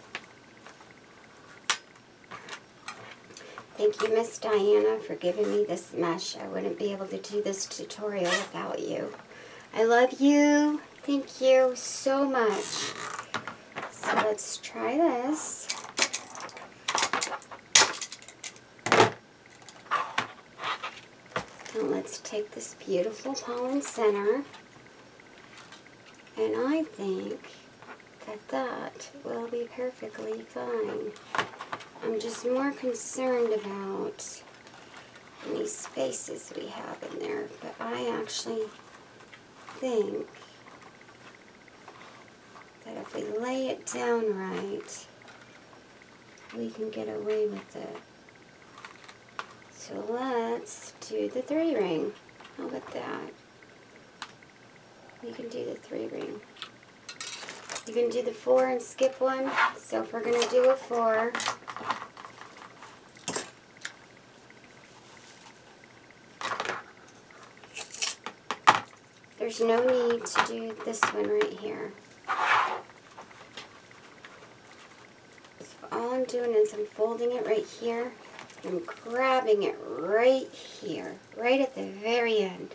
Thank you, Miss Diana, for giving me this mesh. I wouldn't be able to do this tutorial without you. I love you. Thank you so much. So let's try this. And let's take this beautiful pollen center. And I think that that will be perfectly fine. I'm just more concerned about any spaces we have in there, but I actually think that if we lay it down right, we can get away with it. So let's do the 3-ring. How about that? We can do the 3-ring. You can do the 4 and skip one. So if we're going to do a 4, there's no need to do this one right here. So all I'm doing is I'm folding it right here. And I'm grabbing it right here, right at the very end.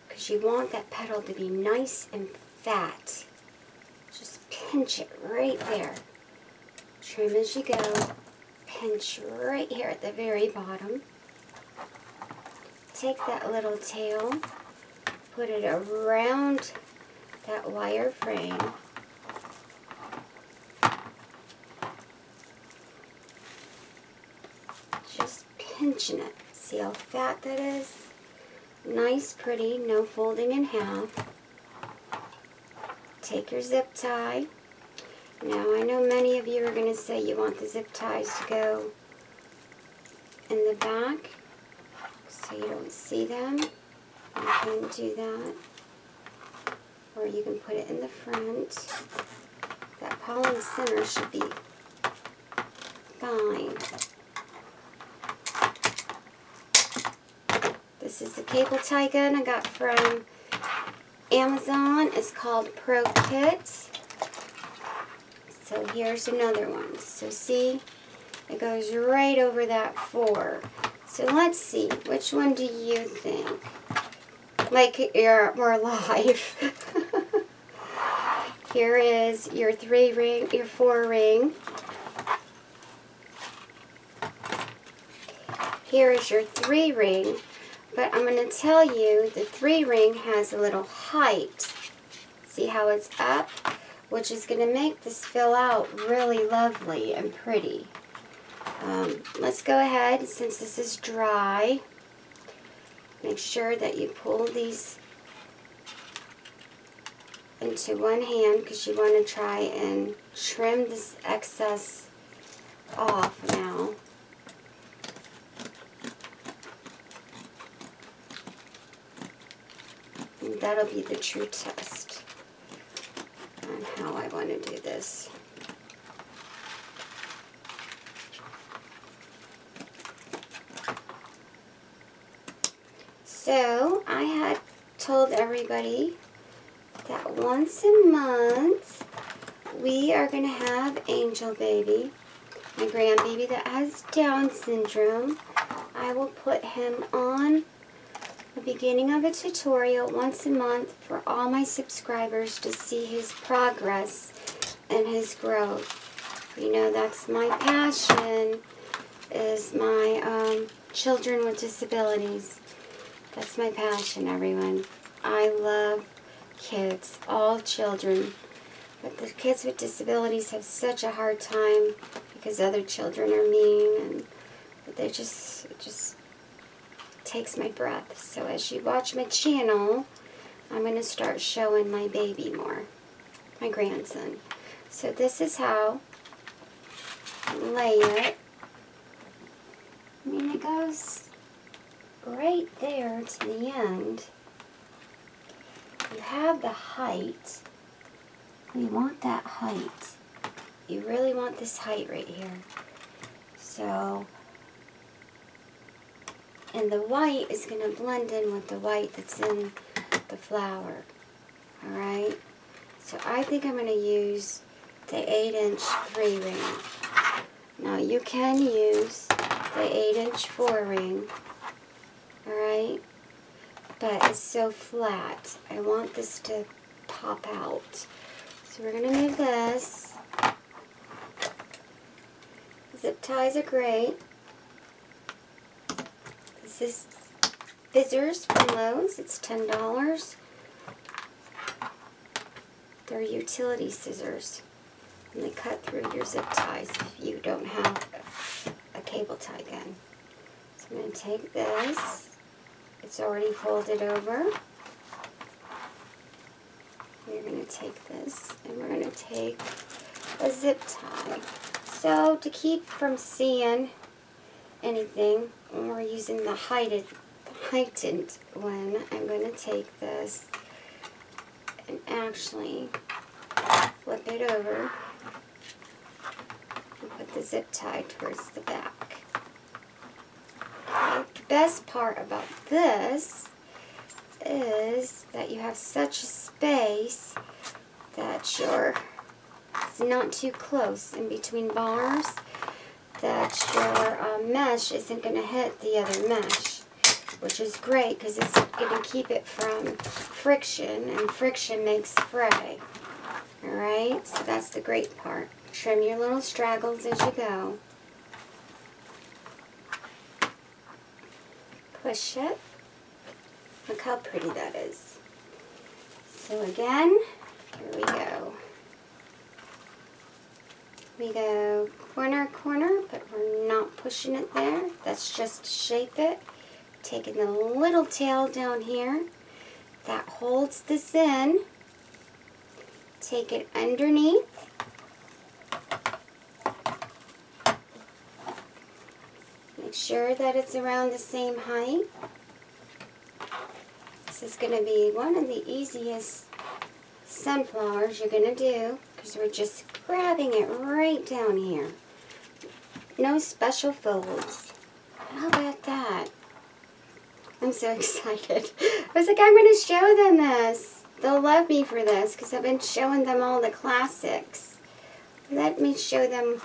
Because you want that petal to be nice and fat. Just pinch it right there. Trim as you go. Pinch right here at the very bottom. Take that little tail, put it around that wire frame. Just pinching it. See how fat that is? Nice, pretty, no folding in half. Take your zip tie. Now, I know many of you are going to say you want the zip ties to go in the back so you don't see them. You can do that. Or you can put it in the front. That pollen center should be fine. This is the cable tie gun I got from Amazon. It's called Pro Kit. So here's another one. So see, it goes right over that 4. So let's see, which one do you think? Like you're more alive. Here is your 3-ring, your 4-ring. Here is your 3-ring. But I'm going to tell you, the 3-ring has a little height. See how it's up? Which is going to make this fill out really lovely and pretty. Let's go ahead, since this is dry, make sure that you pull these into one hand because you want to try and trim this excess off now. And that'll be the true test on how I want to do this. So I had told everybody that once a month we are going to have Angel Baby, my grandbaby that has Down syndrome. I will put him on the beginning of a tutorial once a month for all my subscribers to see his progress and his growth. You know, that's my passion, is my children with disabilities. That's my passion, everyone. I love kids, all children. But the kids with disabilities have such a hard time because other children are mean and they just takes my breath. So as you watch my channel, I'm going to start showing my baby more, my grandson. So this is how I lay it. I mean, it goes right there to the end. You have the height. We want that height. You really want this height right here. So, and the white is going to blend in with the white that's in the flower. Alright? So I think I'm going to use the 8-inch 3-ring. Now you can use the 8-inch 4-ring. Alright? But it's so flat. I want this to pop out. So we're going to move this. Zip ties are great. This is scissors from Lowe's. It's $10. They're utility scissors. And they cut through your zip ties if you don't have a cable tie gun. So I'm going to take this. It's already folded over. We're going to take this and we're going to take a zip tie. So to keep from seeing anything, when we're using the heightened one, I'm going to take this and actually flip it over and put the zip tie towards the back. Okay. The best part about this is that you have such a space that it's not too close in between bars, that your mesh isn't going to hit the other mesh, which is great because it's going to keep it from friction, and friction makes spray. Alright, so that's the great part. Trim your little straggles as you go. Push it. Look how pretty that is. So again, here we go. We go corner, corner, but we're not pushing it there. That's just to shape it. Taking the little tail down here that holds this in. Take it underneath. Make sure that it's around the same height. This is going to be one of the easiest sunflowers you're going to do because we're just grabbing it right down here. No special folds. How about that? I'm so excited. I was like, I'm going to show them this. They'll love me for this because I've been showing them all the classics. Let me show them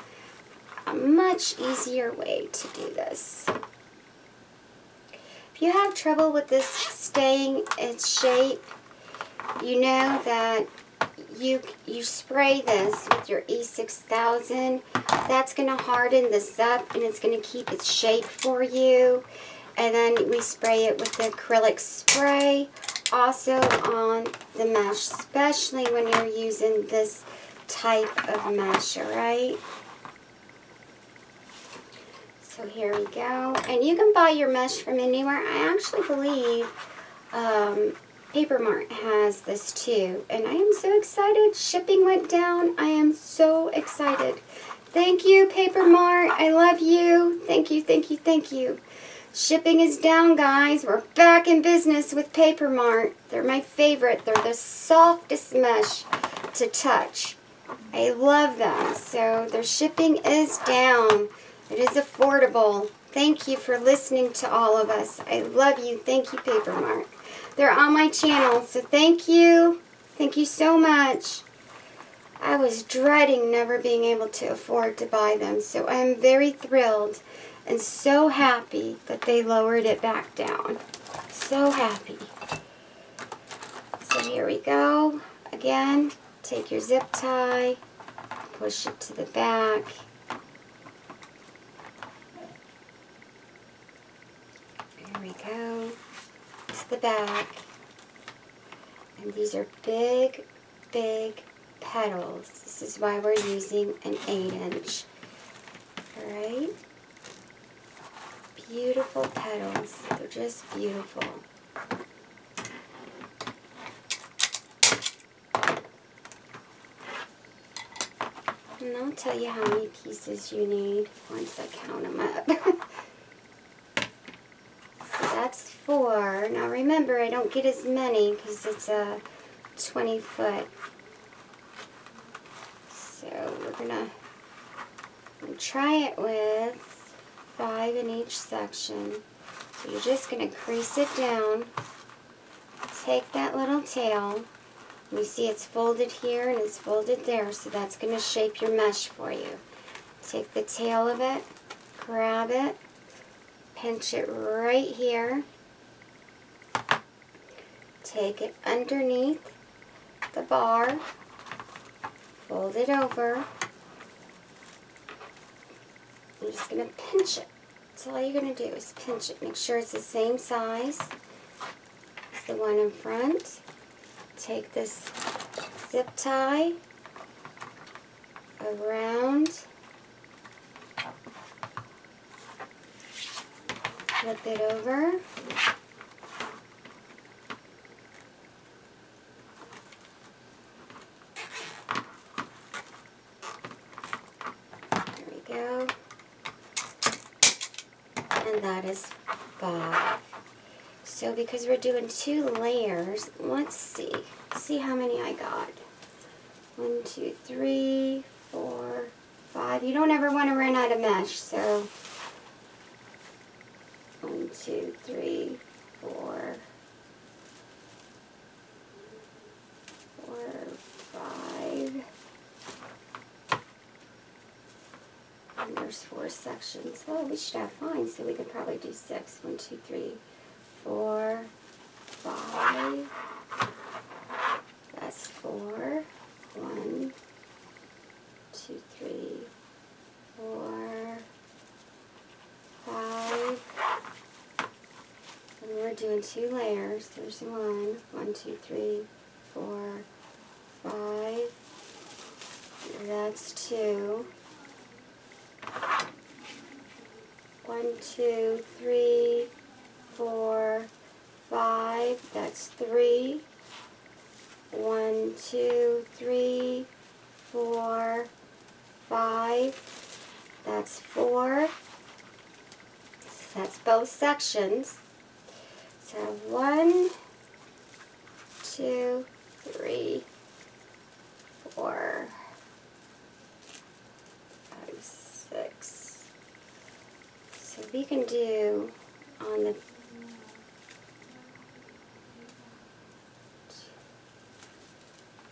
a much easier way to do this. If you have trouble with this staying its shape, you know that you spray this with your E6000. That's going to harden this up and it's going to keep its shape for you. And then we spray it with the acrylic spray also on the mesh, especially when you're using this type of mesh, alright? So here we go. And you can buy your mesh from anywhere. I actually believe Paper Mart has this too. And I am so excited. Shipping went down. I am so excited. Thank you, Paper Mart. I love you. Thank you, thank you, thank you. Shipping is down, guys. We're back in business with Paper Mart. They're my favorite. They're the softest mesh to touch. I love them. So their shipping is down. It is affordable. Thank you for listening to all of us. I love you. Thank you, Paper Mart. They're on my channel, so thank you. Thank you so much. I was dreading never being able to afford to buy them, so I am very thrilled and so happy that they lowered it back down. So happy. So here we go. Again, take your zip tie, push it to the back. Here we go, to the back. And these are big, big petals. This is why we're using an 8-inch. Alright? beautiful petals. They're just beautiful. And I'll tell you how many pieces you need once I count them up. So that's 4. Now remember, I don't get as many because it's a 20-foot. So we're gonna try it with 5 in each section. So you're just gonna crease it down. Take that little tail. You see it's folded here and it's folded there, so that's going to shape your mesh for you. Take the tail of it, grab it, pinch it right here. Take it underneath the bar, fold it over. You're just going to pinch it. That's all you're going to do is pinch it. Make sure it's the same size as the one in front. Take this zip tie around, flip it over, there we go, and that is 5. So because we're doing 2 layers, let's see how many I got. 1, 2, 3, 4, 5. You don't ever want to run out of mesh, so 1, 2, 3, 4, 5. And there's 4 sections. Well, we should have 5, so we could probably do 6. 1, 2, 3, 4, 5. That's 4. 1, 2, 3, 4, 5. And we're doing 2 layers. There's 1, 1, 2, 3, 4, 5. That's 2. 1, 2, 3, 4, 5. That's 3. 1, 2, 3, 4, 5. That's 4. That's both sections. So 1, 2, 3, 4, 5, 6. So we can do on the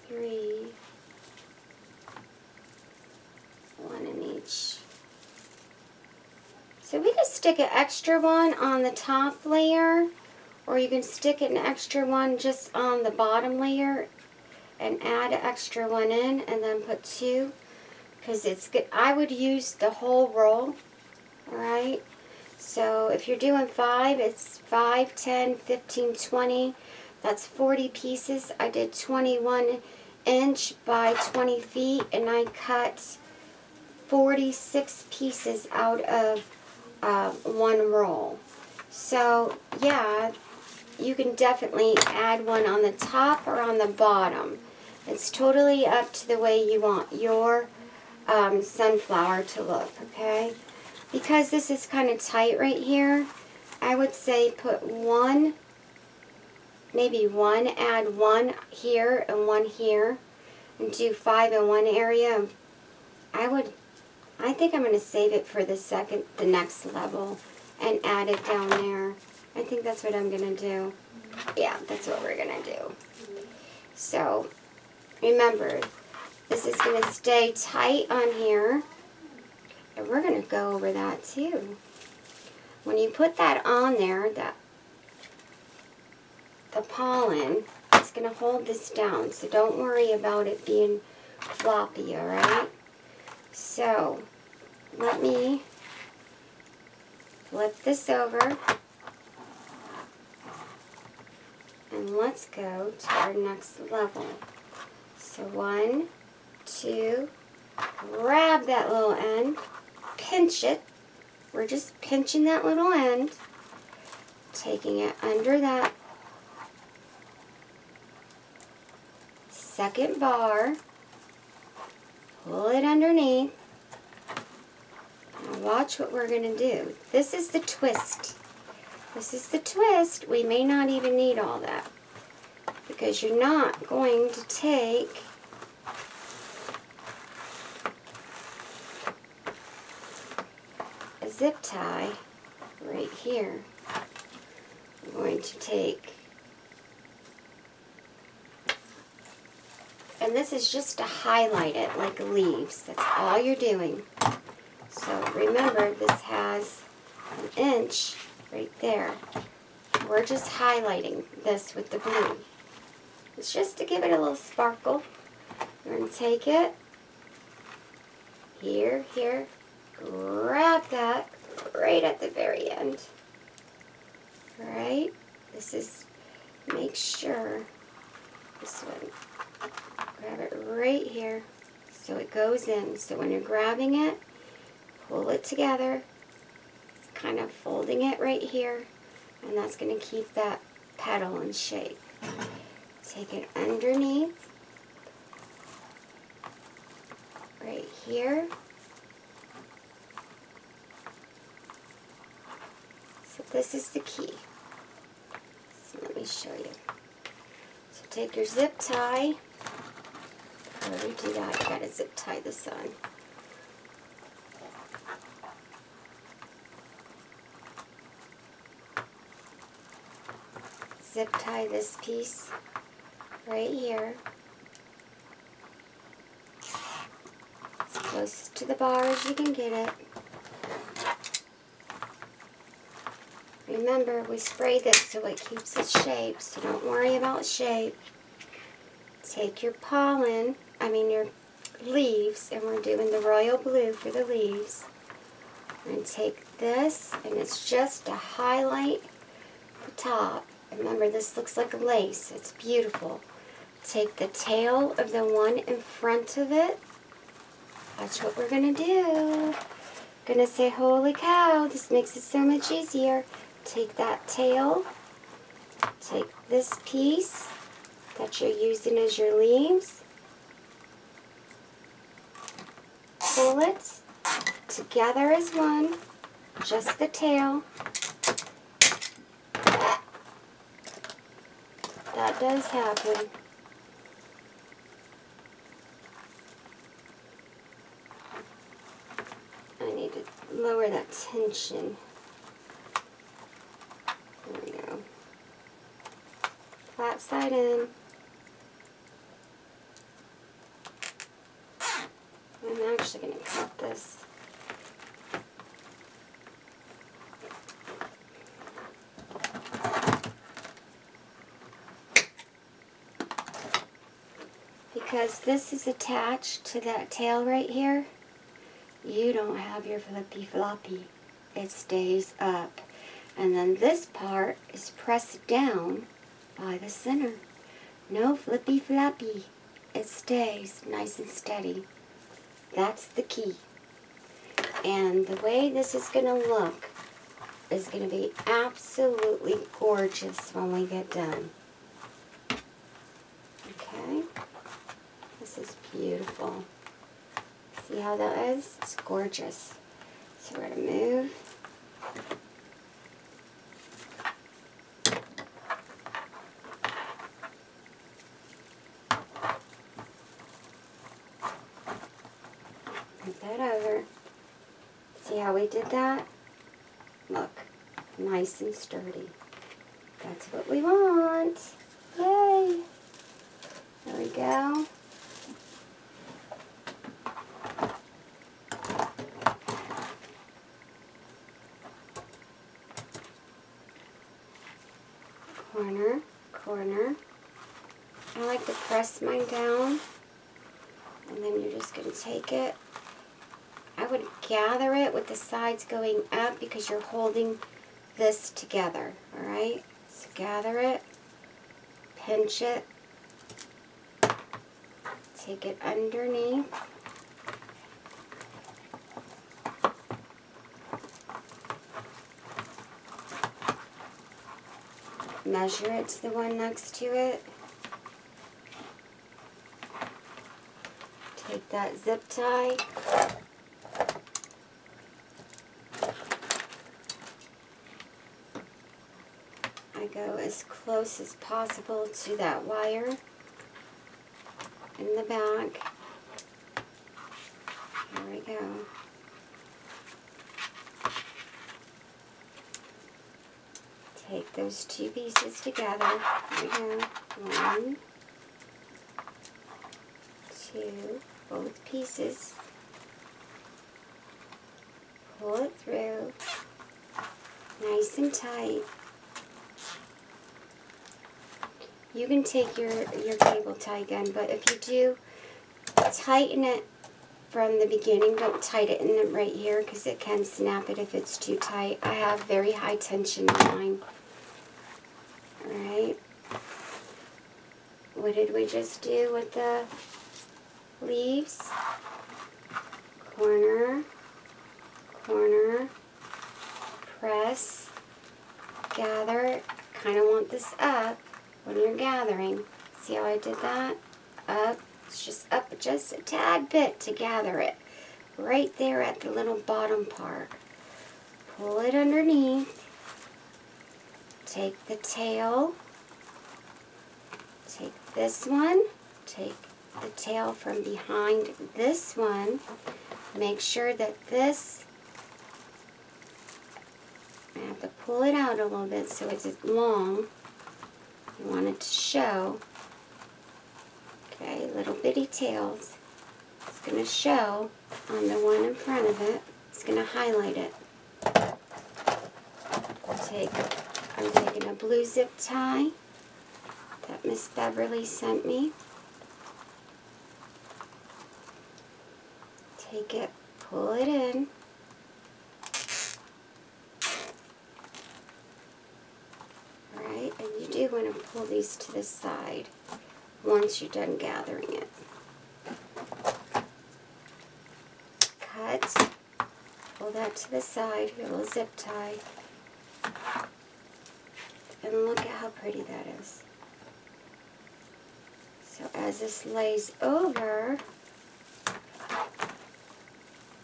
3, 1 in each. So we can stick an extra one on the top layer, or you can stick an extra one just on the bottom layer and add an extra one in and then put 2, because it's good. I would use the whole roll, alright? So if you're doing 5, it's 5, 10, 15, 20. That's 40 pieces. I did 21 inch by 20 feet, and I cut 46 pieces out of one roll. So yeah, you can definitely add one on the top or on the bottom. It's totally up to the way you want your sunflower to look, okay? Because this is kind of tight right here, I would say put 1, maybe 1, add 1 here and 1 here, and do 5 in one area. I think I'm going to save it for the next level and add it down there. I think that's what I'm going to do. Yeah, that's what we're going to do. So, remember, this is going to stay tight on here. And we're going to go over that too. When you put that on there, the pollen, it's going to hold this down. So don't worry about it being floppy, alright? So, let me flip this over. And let's go to our next level. So 1, 2, grab that little end, pinch it we're just pinching that little end, taking it under that second bar, pull it underneath. Now watch what we're going to do. This is the twist. This is the twist. We may not even need all that because you're not going to take a zip tie right here. I'm going to take, and this is just to highlight it like leaves. That's all you're doing. So remember, this has an inch right there. We're just highlighting this with the blue. It's just to give it a little sparkle. We're going to take it here, grab that right at the very end. Alright, this is, make sure, this one, grab it right here so it goes in. So when you're grabbing it, pull it together, kind of folding it right here, and that's going to keep that petal in shape. Take it underneath, right here. So this is the key. So let me show you. So take your zip tie. Before we do that, you got to zip tie this on. Zip tie this piece right here, as close to the bar as you can get it. Remember, we spray this so it keeps its shape, so don't worry about shape. Take your your leaves, and we're doing the royal blue for the leaves. And take this, and it's just to highlight the top. Remember, this looks like lace. It's beautiful. Take the tail of the one in front of it. Watch what we're going to do. Going to say, holy cow, this makes it so much easier. Take that tail. Take this piece that you're using as your leaves. Pull it together as one. Just the tail. That does happen. I need to lower that tension. There we go. Flat side in. I'm actually going to cut this. Because this is attached to that tail right here, you don't have your flippy floppy. It stays up. And then this part is pressed down by the center. No flippy floppy. It stays nice and steady. That's the key. And the way this is going to look is going to be absolutely gorgeous when we get done. Okay? This is beautiful. See how that is? It's gorgeous. So we're going to move. Move that over. See how we did that? Look, nice and sturdy. That's what we want. Yay! There we go. Corner, corner. I like to press mine down, and then you're just going to take it. I would gather it with the sides going up because you're holding this together, alright? So gather it, pinch it, take it underneath, Measure it to the one next to it. Take that zip tie. I go as close as possible to that wire in the back. Here we go. Take those two pieces together. Here we go. 1, 2, both pieces. Pull it through, nice and tight. You can take your cable tie gun, but if you do, tighten it from the beginning. Don't tighten it right here because it can snap it if it's too tight. I have very high tension in mine. Alright. What did we just do with the leaves? Corner, corner, press, gather. Kind of want this up when you're gathering. See how I did that? Up. It's just up just a tad bit to gather it. Right there at the little bottom part. Pull it underneath. Take the tail. Take this one. Take the tail from behind this one. Make sure that this, I have to pull it out a little bit so it's long. You want it to show. Okay, little bitty tails. It's going to show on the one in front of it. It's going to highlight it. I'm taking a blue zip tie that Miss Beverly sent me. Take it, pull it in. Alright, and you do want to pull these to the side once you're done gathering it. Cut, pull that to the side, your little zip tie. And look at how pretty that is. So as this lays over,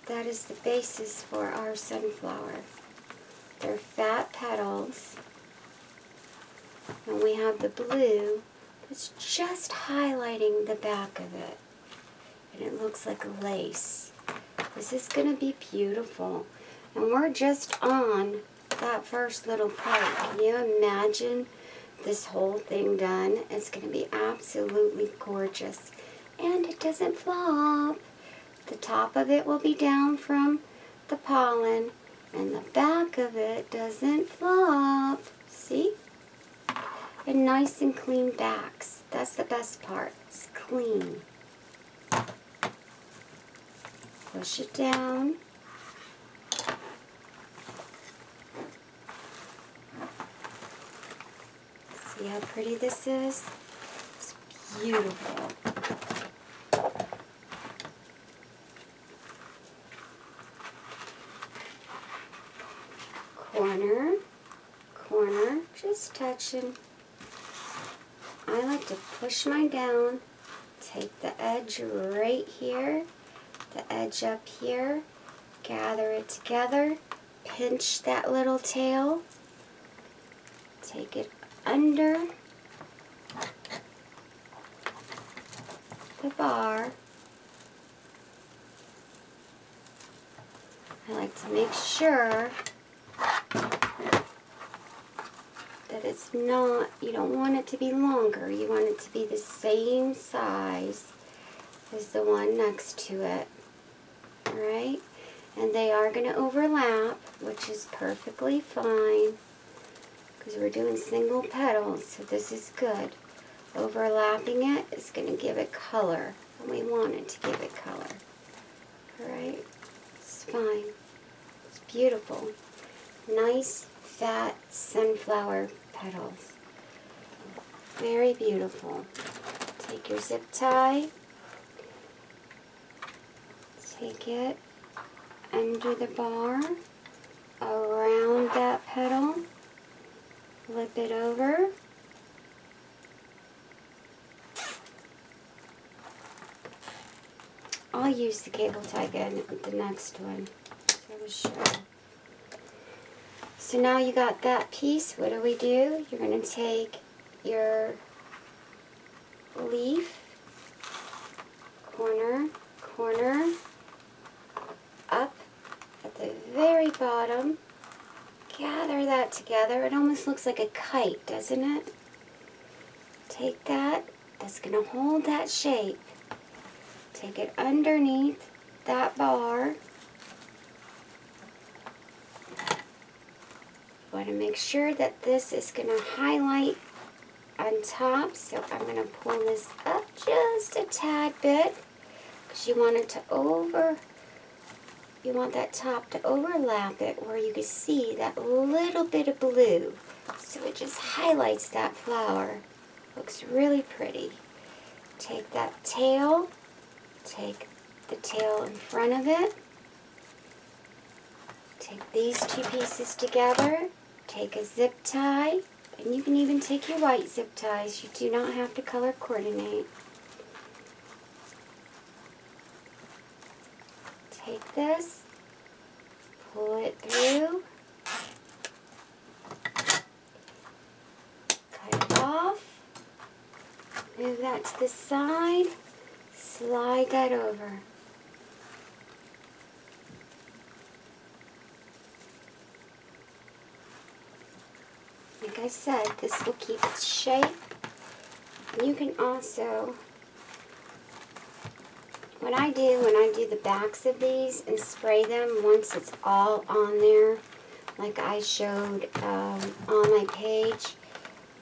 that is the basis for our sunflower. They're fat petals. And we have the blue that's just highlighting the back of it. And it looks like lace. This is going to be beautiful. And we're just on that first little part. Can you imagine this whole thing done? It's going to be absolutely gorgeous. And it doesn't flop. The top of it will be down from the pollen, and the back of it doesn't flop. See? And nice and clean backs. That's the best part. It's clean. Push it down. See how pretty this is? It's beautiful. Corner, corner, just touching. I like to push mine down, take the edge right here, the edge up here, gather it together, pinch that little tail, take it under the bar. I like to make sure that it's not, you don't want it to be longer. You want it to be the same size as the one next to it. Alright? And they are going to overlap, which is perfectly fine because we're doing single petals, so this is good. Overlapping it is going to give it color, and we want it to give it color. Alright? It's fine. It's beautiful. Nice, fat sunflower petals. Very beautiful. Take your zip tie. Take it under the bar, around that petal, Flip it over. I'll use the cable tie again with the next one. So now you got that piece. What do? You're going to take your leaf, corner, up at the very bottom. Gather that together. It almost looks like a kite, doesn't it? Take that. That's going to hold that shape. Take it underneath that bar. You want to make sure that this is going to highlight on top. So I'm going to pull this up just a tad bit because you want it to you want that top to overlap it where you can see that little bit of blue. So it just highlights that flower. Looks really pretty. Take that tail, take the tail in front of it, take these two pieces together, take a zip tie, and you can even take your white zip ties. You do not have to color coordinate. Take this, pull it through, cut it off, move that to the side, slide that over. Like I said, this will keep its shape. You can also, what I do when I do the backs of these and spray them once it's all on there, like I showed on my page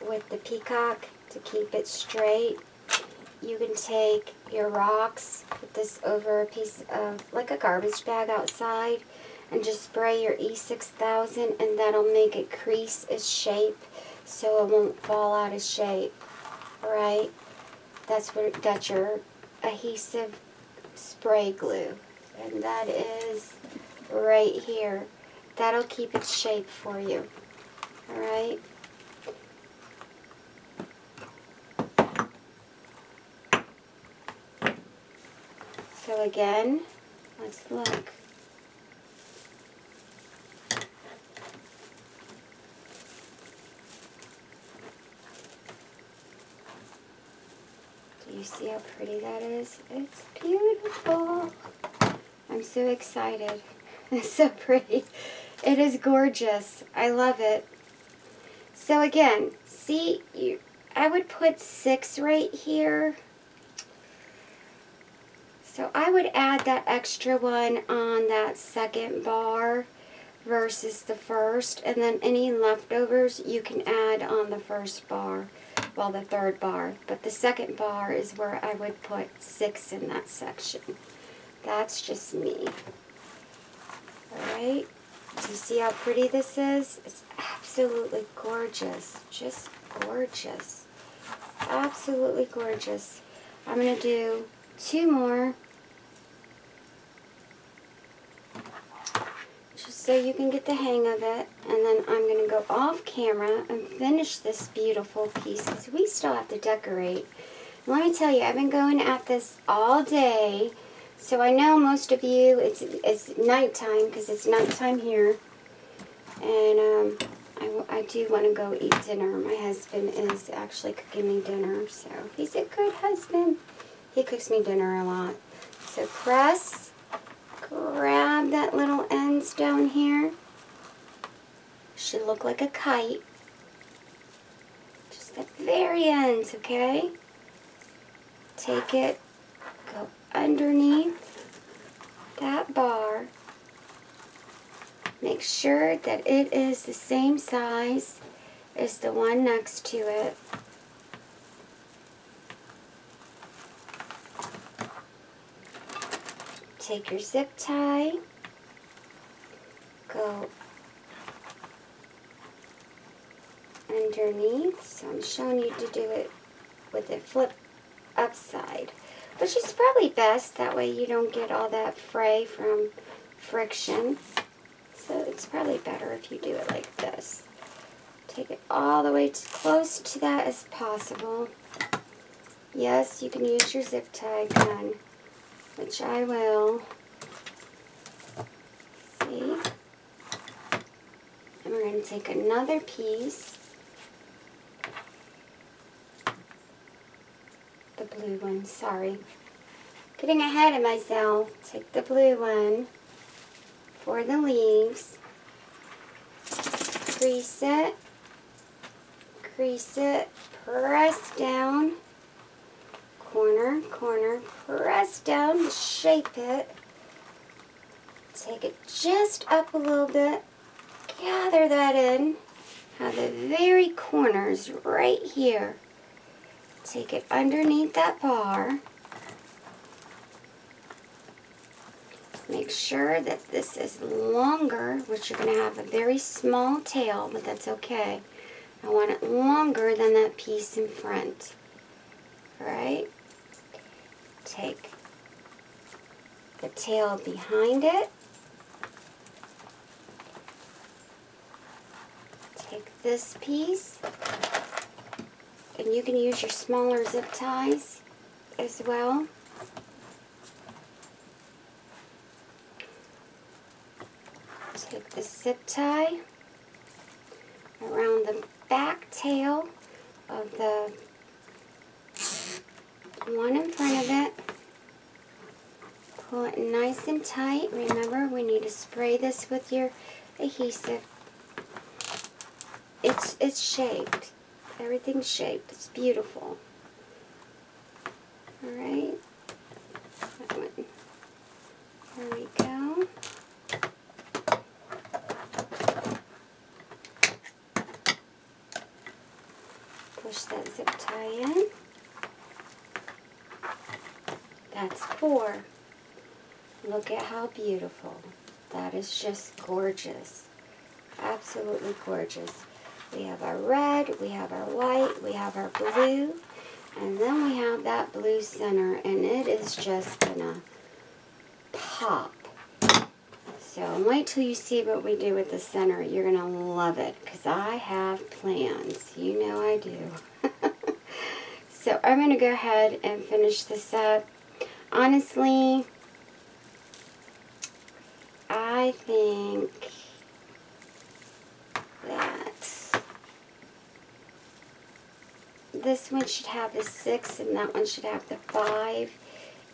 with the peacock to keep it straight, you can take your rocks, put this over a piece of, like a garbage bag outside, and just spray your E6000, and that'll make it crease its shape so it won't fall out of shape. Alright? That's your adhesive spray glue. And that is right here. That'll keep its shape for you. Alright? So again, let's look. Do you see how pretty that is? It's beautiful. I'm so excited. It's so pretty. It is gorgeous. I love it. So again, see, I would put 6 right here. So I would add that extra one on that second bar versus the first, and then any leftovers you can add on the first bar, well, the third bar. But the second bar is where I would put 6 in that section. That's just me. Alright, do you see how pretty this is? It's absolutely gorgeous. Just gorgeous. Absolutely gorgeous. I'm going to do 2 more. Just so you can get the hang of it. And then I'm going to go off camera and finish this beautiful piece because we still have to decorate. And let me tell you, I've been going at this all day. So I know most of you, it's nighttime because it's nighttime here. And I do want to go eat dinner. My husband is actually cooking me dinner. So he's a good husband. He cooks me dinner a lot. So press, grab that little ends down here. Should look like a kite. Just the very ends, okay? Take it, go underneath that bar. Make sure that it is the same size as the one next to it. Take your zip tie, go underneath. So I'm showing you to do it with it flip upside, which is probably best. That way you don't get all that fray from friction. So it's probably better if you do it like this. Take it all the way close to that as possible. Yes, you can use your zip tie gun, which I will. See? And we're going to take another piece, the blue one, sorry. Getting ahead of myself. Take the blue one for the leaves. Crease it, press down, corner, corner, press down, shape it. Take it just up a little bit, gather that in, have the very corners right here. Take it underneath that bar. Make sure that this is longer, which you're going to have a very small tail, but that's okay. I want it longer than that piece in front. Alright? Take the tail behind it. Take this piece. And you can use your smaller zip ties as well. Take the zip tie around the back tail of the one in front of it. Pull it nice and tight. Remember, we need to spray this with your adhesive. It's shaped. Everything's shaped. It's beautiful. Alright. That one. There we go. Push that zip tie in. That's 4. Look at how beautiful. That is just gorgeous. Absolutely gorgeous. We have our red, we have our white, we have our blue, and then we have that blue center, and it is just gonna pop. So wait till you see what we do with the center. You're gonna love it, because I have plans. You know I do. So I'm gonna go ahead and finish this up. Honestly, I think that this one should have the 6 and that one should have the 5.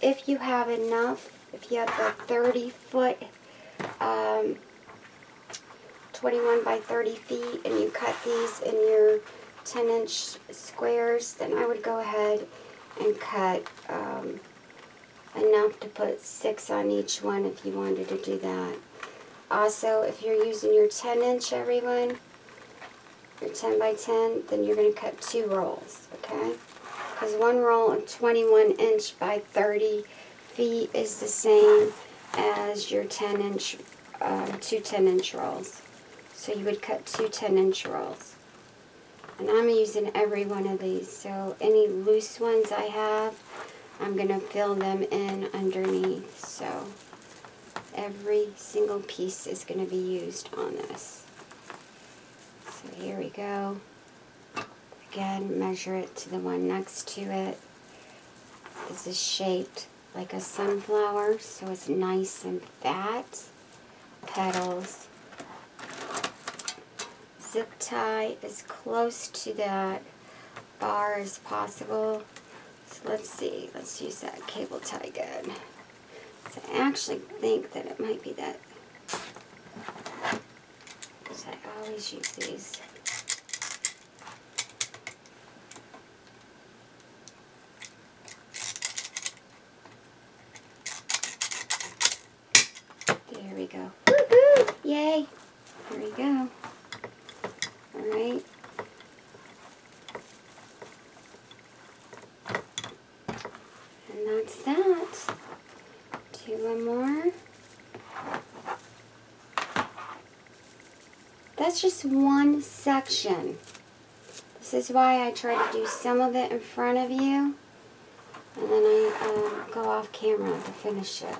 If you have enough, if you have the 30-foot, 21 by 30 feet, and you cut these in your 10-inch squares, then I would go ahead and cut enough to put 6 on each one if you wanted to do that. Also, if you're using your 10-inch, everyone, your 10 by 10, then you're going to cut 2 rolls, okay? Because one roll of 21-inch by 30 feet is the same as your 10-inch, 2 10-inch rolls. So you would cut 2 10-inch rolls. And I'm using every one of these, so any loose ones I have, I'm going to fill them in underneath. So every single piece is going to be used on this. So here we go. Again, measure it to the one next to it. This is shaped like a sunflower, so it's nice and fat. Petals. Zip tie as close to that bar as possible. So let's see, let's use that cable tie gun. So I actually think that it might be that, because I always use these. There we go. Woohoo! Yay! There we go. Alright. And that's that. Do one more. That's just one section. This is why I try to do some of it in front of you, and then I go off camera to finish it.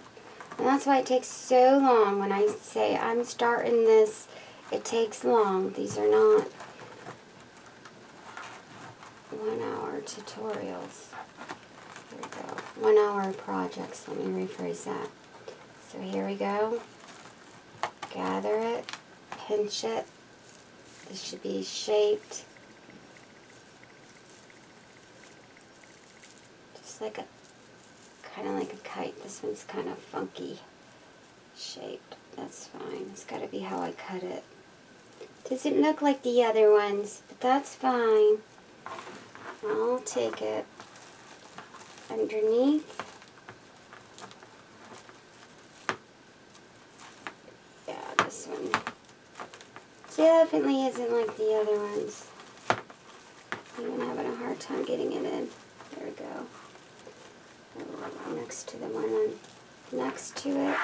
And that's why it takes so long when I say I'm starting this. It takes long. These are not 1 hour tutorials. Here we go. 1 hour projects. Let me rephrase that. So here we go. Gather it. Pinch it. This should be shaped. Just like a, kind of like a kite. This one's kind of funky shaped. That's fine. It's got to be how I cut it. Doesn't look like the other ones, but that's fine. I'll take it underneath. Yeah, this one definitely isn't like the other ones. I'm having a hard time getting it in. There we go. Next to the one next to it.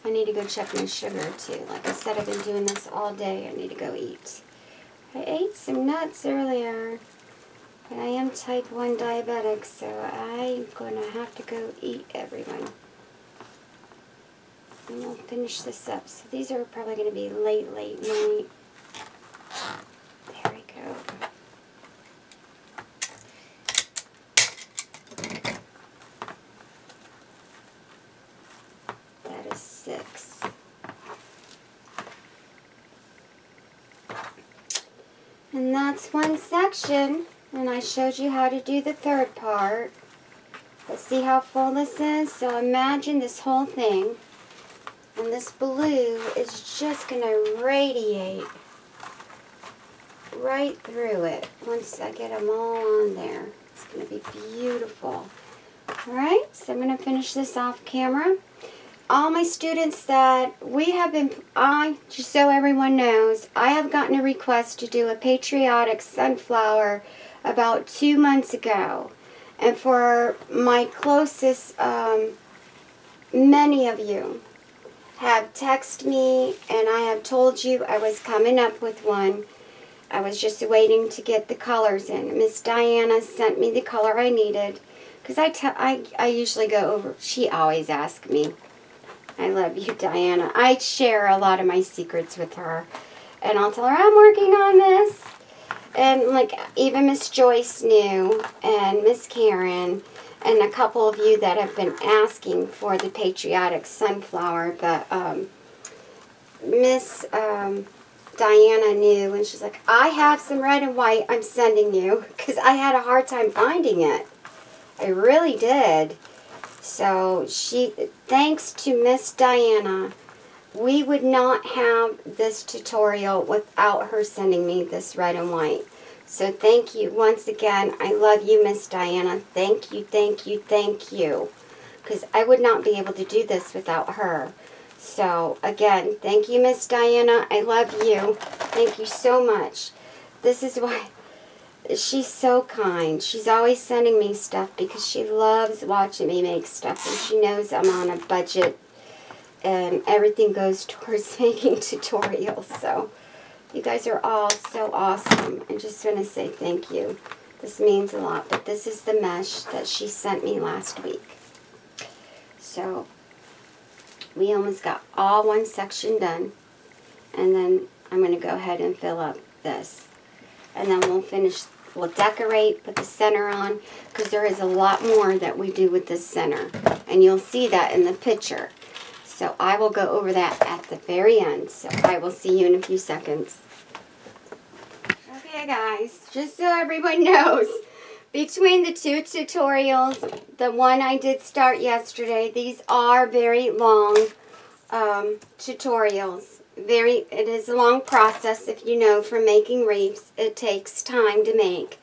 I need to go check my sugar too. Like I said, I've been doing this all day. I need to go eat. I ate some nuts earlier, but I am type 1 diabetic, so I'm going to have to go eat, everyone. And we'll finish this up. So these are probably going to be late night. There we go. That is 6. And that's one section. And I showed you how to do the third part. Let's see how full this is. So imagine this whole thing. And this blue is just going to radiate right through it. Once I get them all on there, it's going to be beautiful. Alright, so I'm going to finish this off camera. All my students that we have been, just so everyone knows, I have gotten a request to do a Patriotic sunflower about 2 months ago. And for my closest, many of you have texted me, and I have told you I was coming up with one. I was just waiting to get the colors in. Miss Diana sent me the color I needed, because I usually go over, she always asks me. I love you, Diana. I share a lot of my secrets with her, and I'll tell her I'm working on this. And like even Miss Joyce knew, and Miss Karen, and a couple of you that have been asking for the Patriotic sunflower, but Miss Diana knew, and she's like, I have some red and white I'm sending you, because I had a hard time finding it. I really did. So thanks to Miss Diana, we would not have this tutorial without her sending me this red and white. So thank you once again. I love you, Miss Diana. Thank you, thank you, thank you. Because I would not be able to do this without her. So again, thank you, Miss Diana. I love you. Thank you so much. This is why she's so kind. She's always sending me stuff because she loves watching me make stuff. And she knows I'm on a budget. And everything goes towards making tutorials. So you guys are all so awesome. I just want to say thank you. This means a lot. But this is the mesh that she sent me last week. So we almost got all one section done. And then I'm going to go ahead and fill up this. And then we'll decorate, put the center on. Because there is a lot more that we do with this center. And you'll see that in the picture. So I will go over that at the very end. So I will see you in a few seconds. Okay guys, just so everyone knows, between the two tutorials, the one I did start yesterday, these are very long tutorials. It is a long process, if you know, for making wreaths. It takes time to make.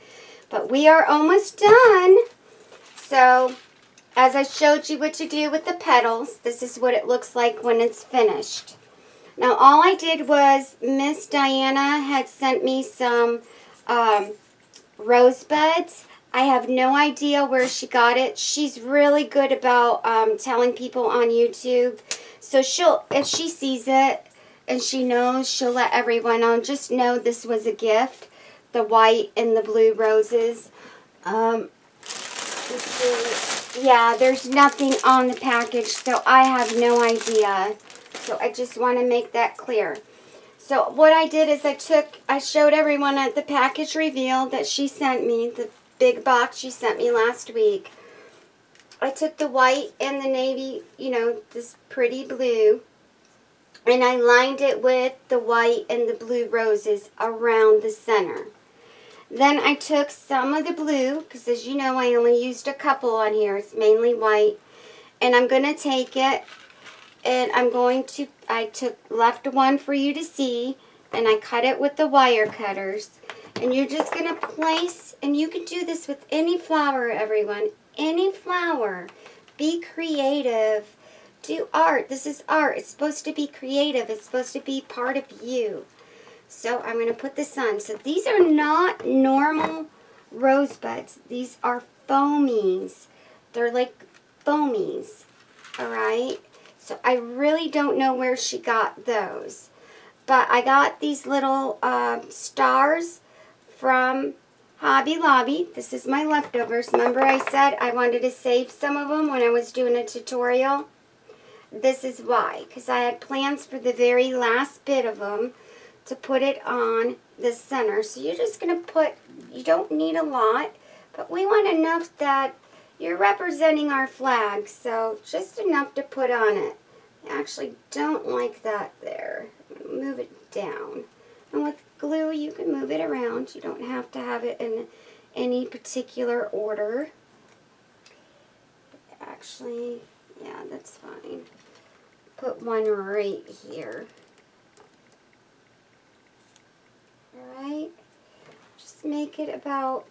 But we are almost done. So as I showed you what to do with the petals, this is what it looks like when it's finished. Now, all I did was, Miss Diana had sent me some rosebuds. I have no idea where she got it. She's really good about telling people on YouTube. So if she sees it and she knows, she'll let everyone know. Just know this was a gift. The white and the blue roses. Yeah, there's nothing on the package, so I have no idea. So I just want to make that clear. So what I did is I showed everyone at the package reveal that she sent me, the big box she sent me last week. I took the white and the navy, you know, this pretty blue, and I lined it with the white and the blue roses around the center. Then I took some of the blue, because as you know, I only used a couple on here. It's mainly white. And I'm going to take it, and I left one for you to see, and I cut it with the wire cutters. And you're just going to place, and you can do this with any flower, everyone. Any flower. Be creative. Do art. This is art. It's supposed to be creative. It's supposed to be part of you. So I'm going to put this on. So these are not normal rosebuds. These are foamies. They're like foamies. Alright? So I really don't know where she got those. But I got these little stars from Hobby Lobby. This is my leftovers. Remember I said I wanted to save some of them when I was doing a tutorial? This is why. Because I had plans for the very last bit of them to put it on the center. So you're just going to put, you don't need a lot, but we want enough that you're representing our flag. So just enough to put on it. I actually don't like that there. Move it down. And with glue, you can move it around. You don't have to have it in any particular order. Actually, yeah, that's fine. Put one right here. Alright, just make it about,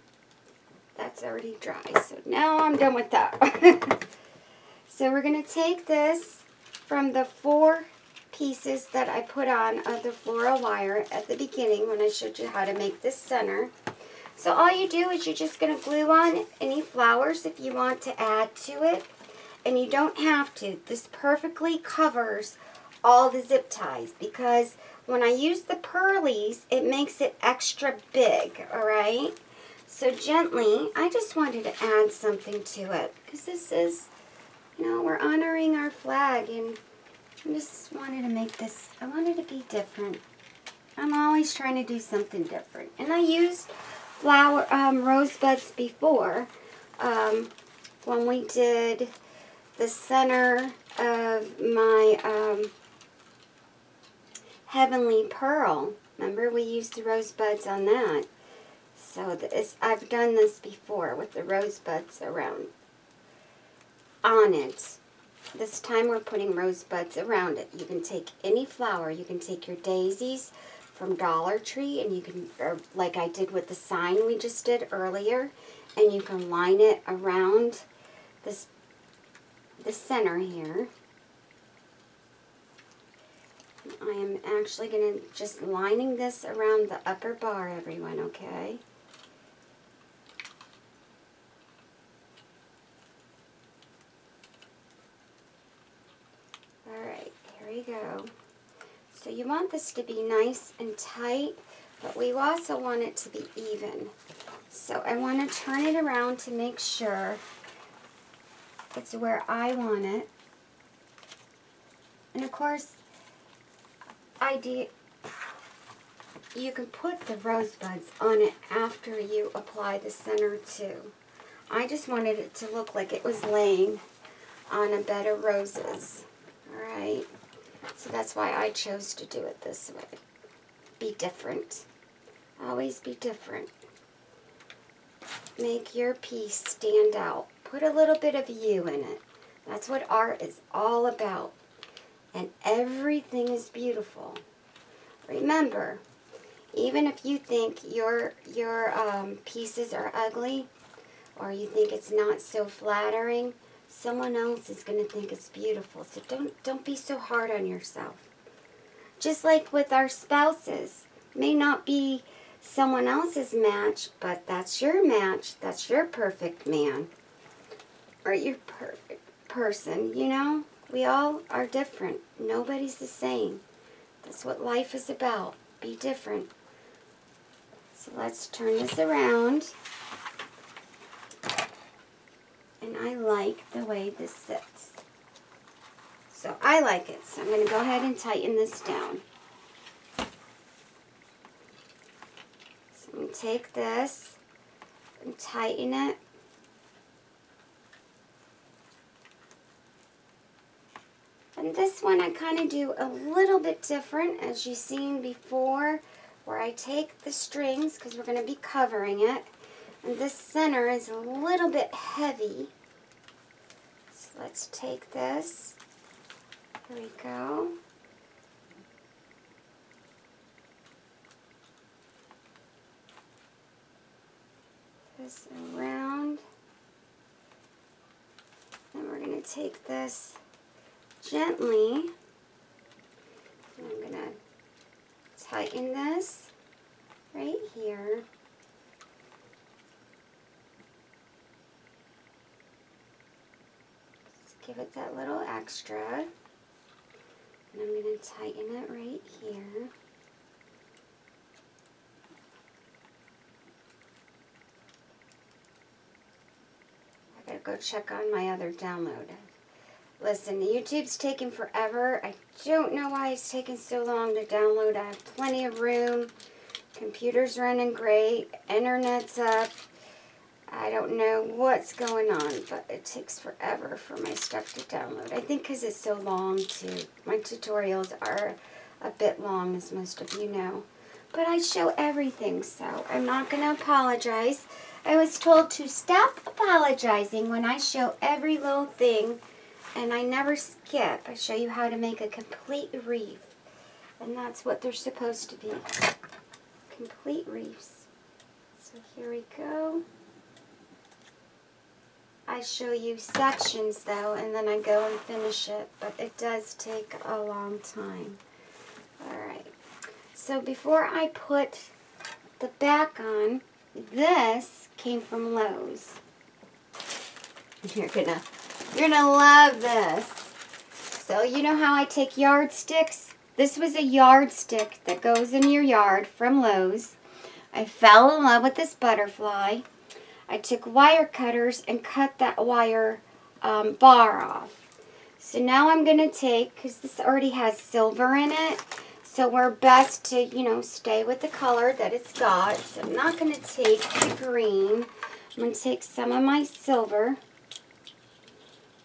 that's already dry, so now I'm done with that. So we're going to take this from the 4 pieces that I put on of the floral wire at the beginning when I showed you how to make this center. So all you do is you're just going to glue on any flowers if you want to add to it, and you don't have to. This perfectly covers all the zip ties because when I use the pearlies, it makes it extra big, alright? So gently, I just wanted to add something to it because this is, you know, we're honoring our flag, and I just wanted to make this, I wanted to be different. I'm always trying to do something different. And I used rosebuds before when we did the center of my Heavenly Pearl. Remember, we used the rosebuds on that. So I've done this before with the rosebuds around on it. This time we're putting rosebuds around it. You can take any flower. You can take your daisies from Dollar Tree, and you can, or like I did with the sign we just did earlier, and you can line it around the center here. I am actually going to just lining this around the upper bar, everyone, okay? Alright, here we go. So you want this to be nice and tight, but we also want it to be even. So I want to turn it around to make sure it's where I want it. And of course, you can put the rosebuds on it after you apply the center too. I just wanted it to look like it was laying on a bed of roses. Alright, so that's why I chose to do it this way. Be different. Always be different. Make your piece stand out. Put a little bit of you in it. That's what art is all about. And everything is beautiful. Remember, even if you think your pieces are ugly, or you think it's not so flattering, someone else is going to think it's beautiful. So don't be so hard on yourself. Just like with our spouses, may not be someone else's match, but that's your match. That's your perfect man, or your perfect person, you know? We all are different. Nobody's the same. That's what life is about. Be different. So let's turn this around. And I like the way this sits. So I like it. So I'm going to go ahead and tighten this down. take this and tighten it. And this one I kind of do a little bit different, as you've seen before, where I take the strings, because we're going to be covering it, and this center is a little bit heavy. So let's take this. Here we go. This around. Then we're going to take this gently, and I'm going to tighten this right here. Just give it that little extra, and I'm going to tighten it right here. I gotta go check on my other download. Listen, YouTube's taking forever. I don't know why it's taking so long to download. I have plenty of room. Computer's running great. Internet's up. I don't know what's going on, but it takes forever for my stuff to download. I think because it's so long, too. My tutorials are a bit long, as most of you know. But I show everything, so I'm not going to apologize. I was told to stop apologizing when I show every little thing. And I never skip. I show you how to make a complete wreath. And that's what they're supposed to be. Complete wreaths. So here we go. I show you sections though, and then I go and finish it. But it does take a long time. Alright. So before I put the back on, this came from Lowe's. You're gonna love this. So you know how I take yardsticks? This was a yardstick that goes in your yard from Lowe's. I fell in love with this butterfly. I took wire cutters and cut that wire bar off. So now I'm gonna take, because this already has silver in it, so we're best to, you know, stay with the color that it's got. So I'm not gonna take the green. I'm gonna take some of my silver.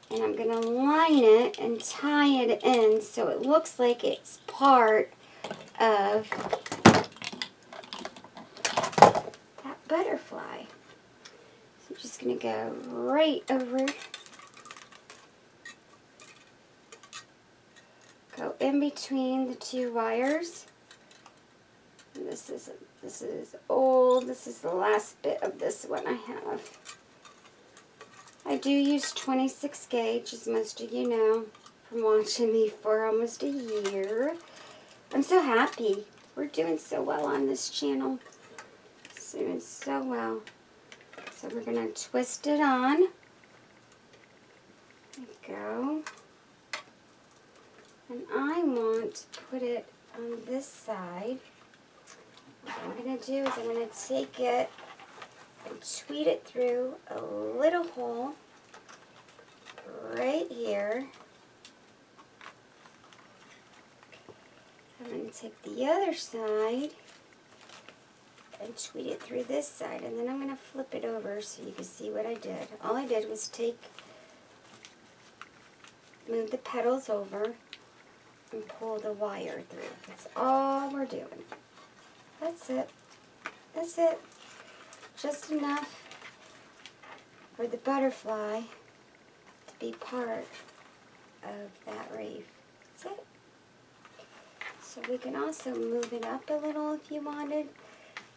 And I'm going to line it and tie it in so it looks like it's part of that butterfly. So I'm just going to go right over, go in between the two wires. And this is old. This is the last bit of this one I have. I do use 26 gauge, as most of you know from watching me for almost a year. I'm so happy. We're doing so well on this channel. Doing so well. So we're going to twist it on. There we go. And I want to put it on this side. What I'm going to do is I'm going to take it and tweet it through a little hole right here. I'm going to take the other side and tweet it through this side, and then I'm going to flip it over so you can see what I did. All I did was move the petals over and pull the wire through. That's all we're doing. That's it. That's it. Just enough for the butterfly to be part of that wreath. That's it. So we can also move it up a little if you wanted.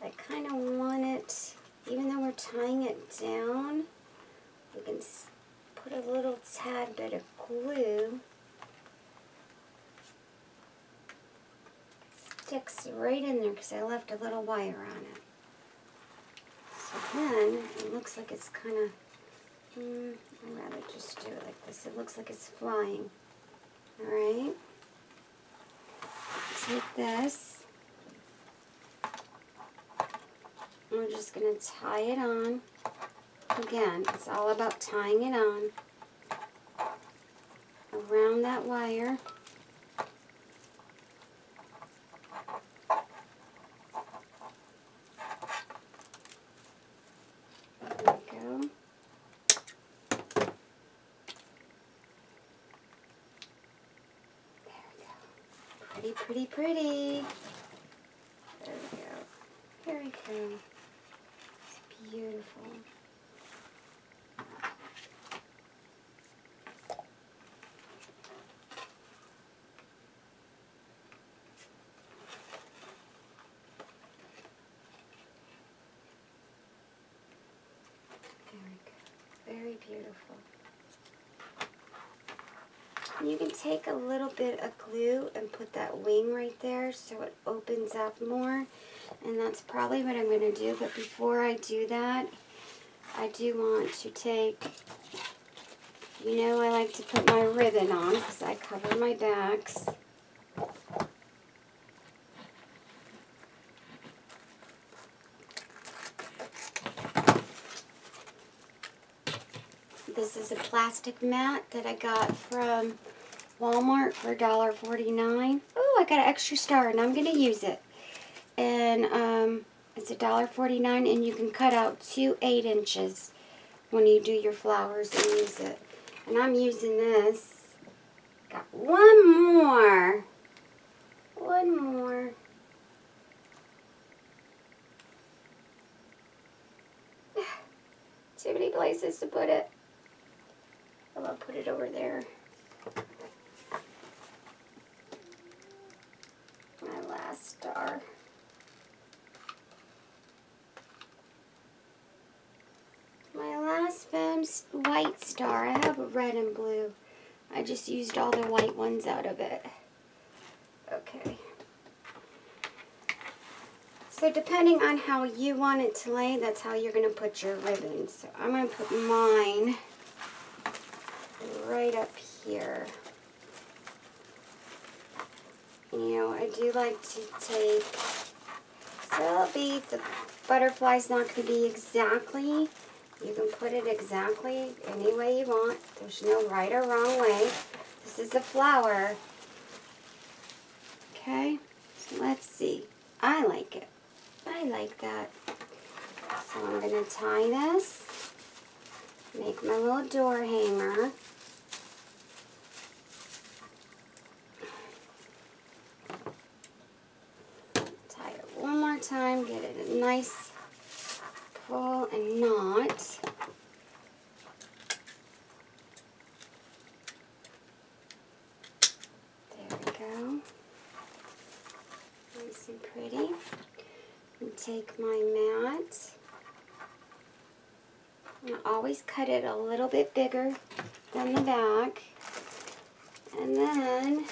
I kind of want it, even though we're tying it down, we can put a little tad bit of glue. Sticks right in there because I left a little wire on it. So then, it looks like it's kind of, I'd rather just do it like this. It looks like it's flying. Alright. Take this. And we're just going to tie it on. Again, it's all about tying it on around that wire. Pretty, pretty. There we go. Here we go. It's beautiful. There we go. Very beautiful. You can take a little bit of glue and put that wing right there so it opens up more. And that's probably what I'm going to do. But before I do that, I do want to take, you know, I like to put my ribbon on because I cover my backs. This is a plastic mat that I got from Walmart for $1.49. Oh, I got an extra star and I'm going to use it. And it's $1.49 and you can cut out 2 8-inches when you do your flowers and use it. And I'm using this. Got one more. One more. Too many places to put it. I'll put it over there. My last star. My last film's white star. I have a red and blue. I just used all the white ones out of it. Okay. So depending on how you want it to lay, that's how you're going to put your ribbons. So I'm going to put mine right up here. You know, I do like to take, so it'll be, the butterfly's not going to be exactly, you can put it exactly any way you want. There's no right or wrong way. This is a flower. Okay, so let's see. I like it. I like that. So I'm going to tie this, make my little door hanger. Tie it one more time, get it a nice pull and knot. There we go. Nice and pretty. And take my mat. I always cut it a little bit bigger than the back. And then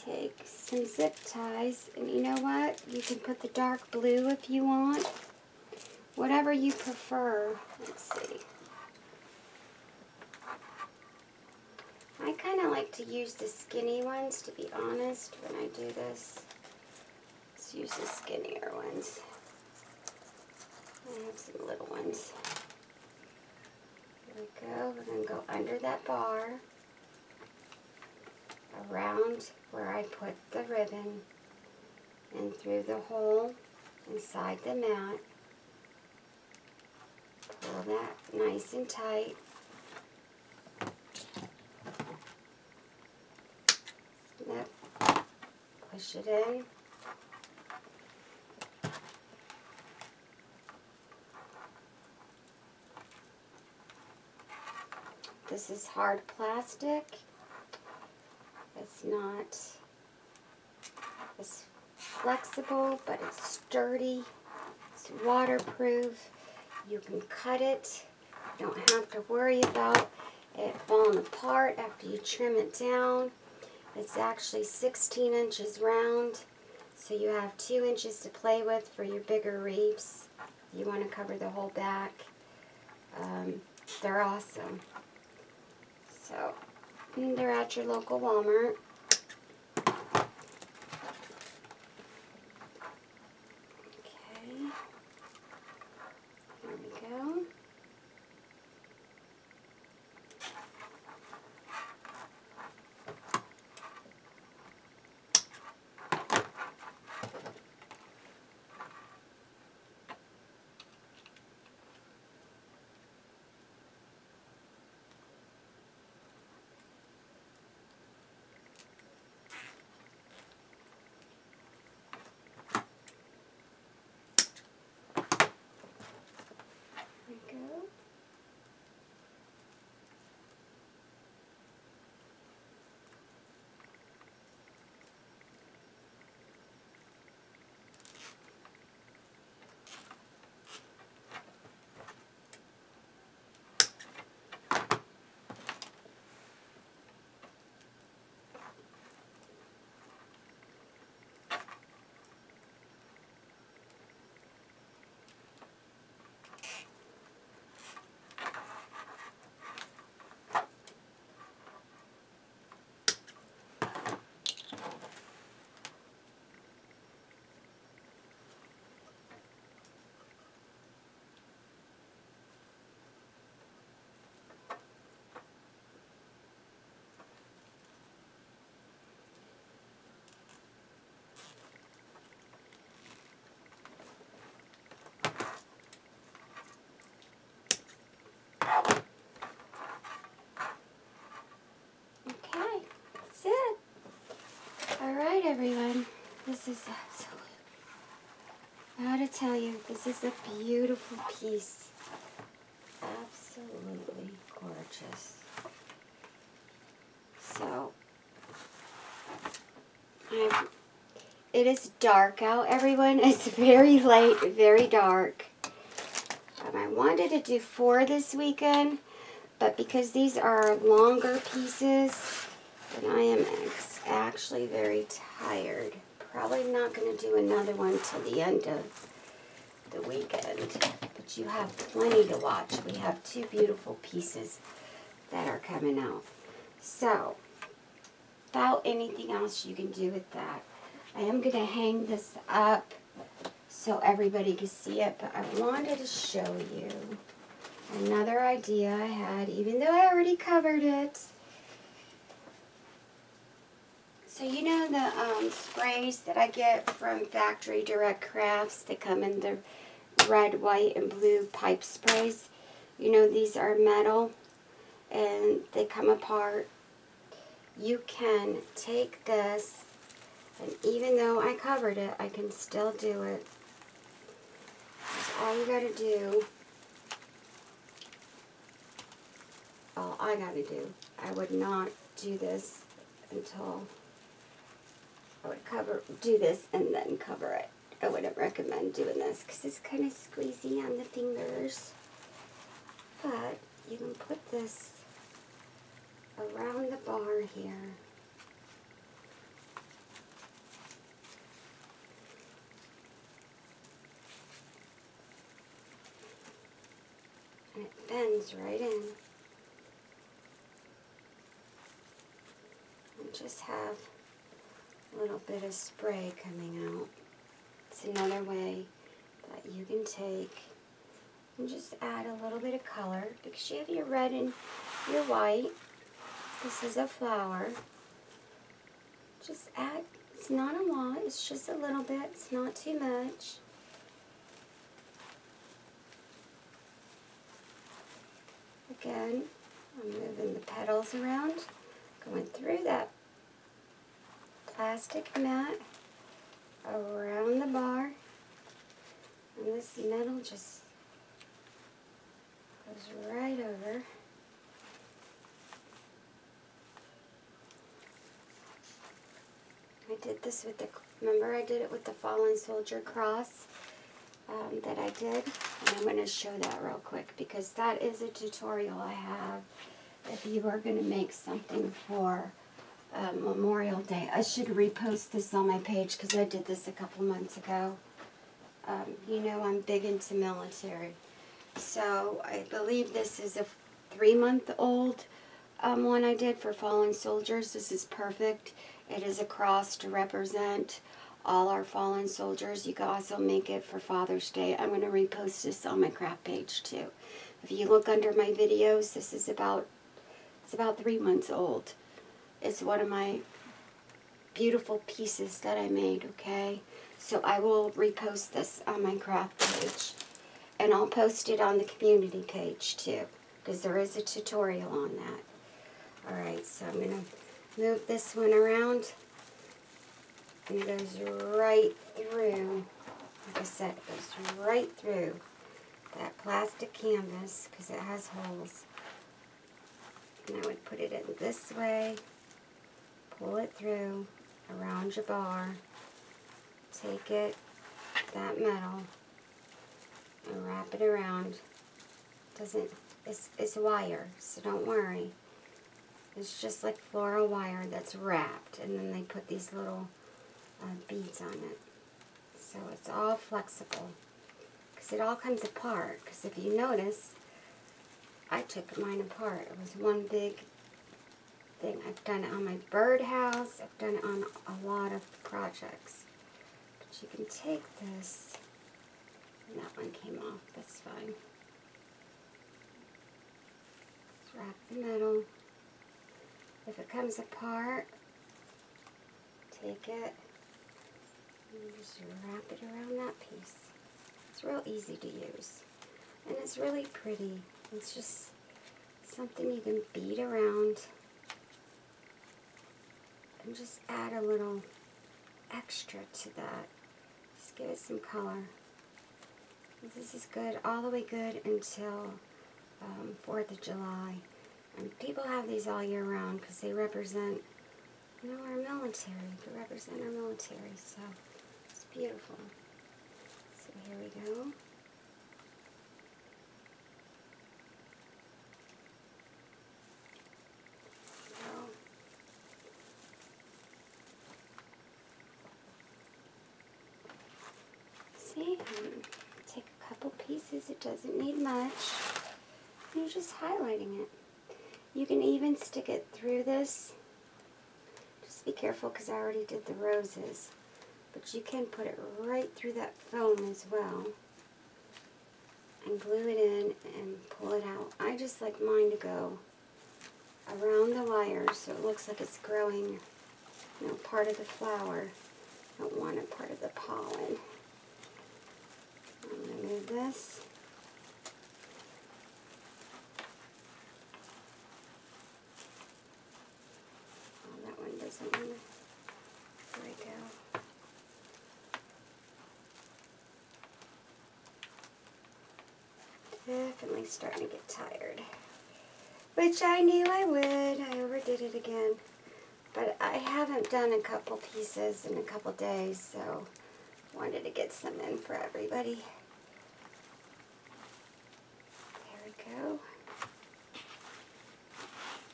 take some zip ties. And you know what? You can put the dark blue if you want. Whatever you prefer. Let's see. I kind of like to use the skinny ones, to be honest, when I do this. Let's use the skinnier ones. I have some little ones. Here we go. We're going to go under that bar, around where I put the ribbon, and through the hole inside the mat. Pull that nice and tight. Snip. Push it in. This is hard plastic. It's not as flexible, but it's sturdy. It's waterproof. You can cut it. You don't have to worry about it falling apart after you trim it down. It's actually 16 inches round, so you have 2 inches to play with for your bigger wreaths. You want to cover the whole back. They're awesome. So, they're at your local Walmart. Okay, there we go. right, everyone. This is absolutely, I gotta tell you, this is a beautiful piece. Absolutely gorgeous. So, it is dark out, everyone. It's very late, very dark. I wanted to do 4 this weekend, but because these are longer pieces, and I am actually very tired. Probably not going to do another one till the end of the weekend, but you have plenty to watch. We have 2 beautiful pieces that are coming out. So, without anything else you can do with that, I am going to hang this up so everybody can see it, but I wanted to show you another idea I had, even though I already covered it. So you know the sprays that I get from Factory Direct Crafts that come in the red, white, and blue pipe sprays? You know, these are metal and they come apart. You can take this, and even though I covered it, I can still do it. That's all you gotta do. All I gotta do. I would not do this until I would do this and then cover it. I wouldn't recommend doing this because it's kind of squeezy on the fingers. But you can put this around the bar here. And it bends right in. And just have a little bit of spray coming out. It's another way that you can take and just add a little bit of color because you have your red and your white. This is a flower. Just add, it's not a lot, it's just a little bit, it's not too much. Again, I'm moving the petals around, going through that plastic mat, around the bar, and this metal just goes right over. I did this with the, remember I did it with the Fallen Soldier cross that I did, and I'm going to show that real quick because that is a tutorial I have if you are going to make something for Memorial Day. I should repost this on my page because I did this a couple months ago. You know I'm big into military. So I believe this is a 3-month-old one I did for fallen soldiers. This is perfect. It is a cross to represent all our fallen soldiers. You can also make it for Father's Day. I'm going to repost this on my craft page too. If you look under my videos, this is about, it's about 3 months old. It's one of my beautiful pieces that I made, okay? So I will repost this on my craft page. And I'll post it on the community page too, because there is a tutorial on that. Alright, so I'm going to move this one around. And it goes right through, like I said, it goes right through that plastic canvas because it has holes. And I would put it in this way, pull it through, around your bar, take it, that metal, and wrap it around. It's wire, so don't worry. It's just like floral wire that's wrapped, and then they put these little beads on it. So it's all flexible, because it all comes apart, because if you notice, I took mine apart. It was one big thing. I've done it on my birdhouse. I've done it on a lot of projects. But you can take this, and that one came off. That's fine. Just wrap the metal. If it comes apart, take it and just wrap it around that piece. It's real easy to use. And it's really pretty. It's just something you can bead around and just add a little extra to that. Just give it some color. This is good, all the way good until 4th of July. And people have these all year round because they represent, you know, our military. They represent our military, so it's beautiful. So here we go. See, take a couple pieces, it doesn't need much. You're just highlighting it. You can even stick it through this. Just be careful because I already did the roses. But you can put it right through that foam as well. And glue it in and pull it out. I just like mine to go around the wires so it looks like it's growing, you know, part of the flower. I don't want it part of the pollen. I'm going to move this. Oh, that one doesn't want to. There we go. Definitely starting to get tired. Which I knew I would. I overdid it again. But I haven't done a couple pieces in a couple days, so wanted to get some in for everybody. There we go.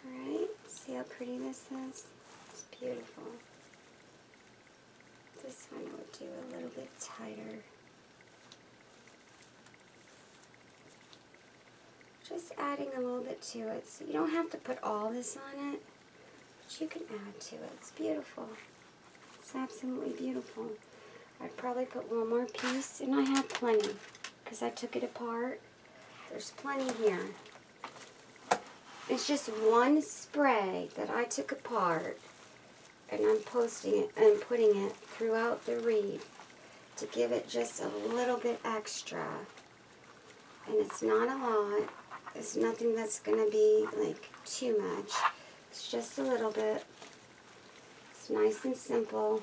Alright, see how pretty this is? It's beautiful. This one we'll do a little bit tighter. Just adding a little bit to it. So you don't have to put all this on it, but you can add to it. It's beautiful. It's absolutely beautiful. I'd probably put one more piece, and I have plenty because I took it apart. There's plenty here. It's just one spray that I took apart, and I'm posting it and putting it throughout the wreath to give it just a little bit extra. And it's not a lot. It's nothing that's going to be like too much. It's just a little bit. It's nice and simple.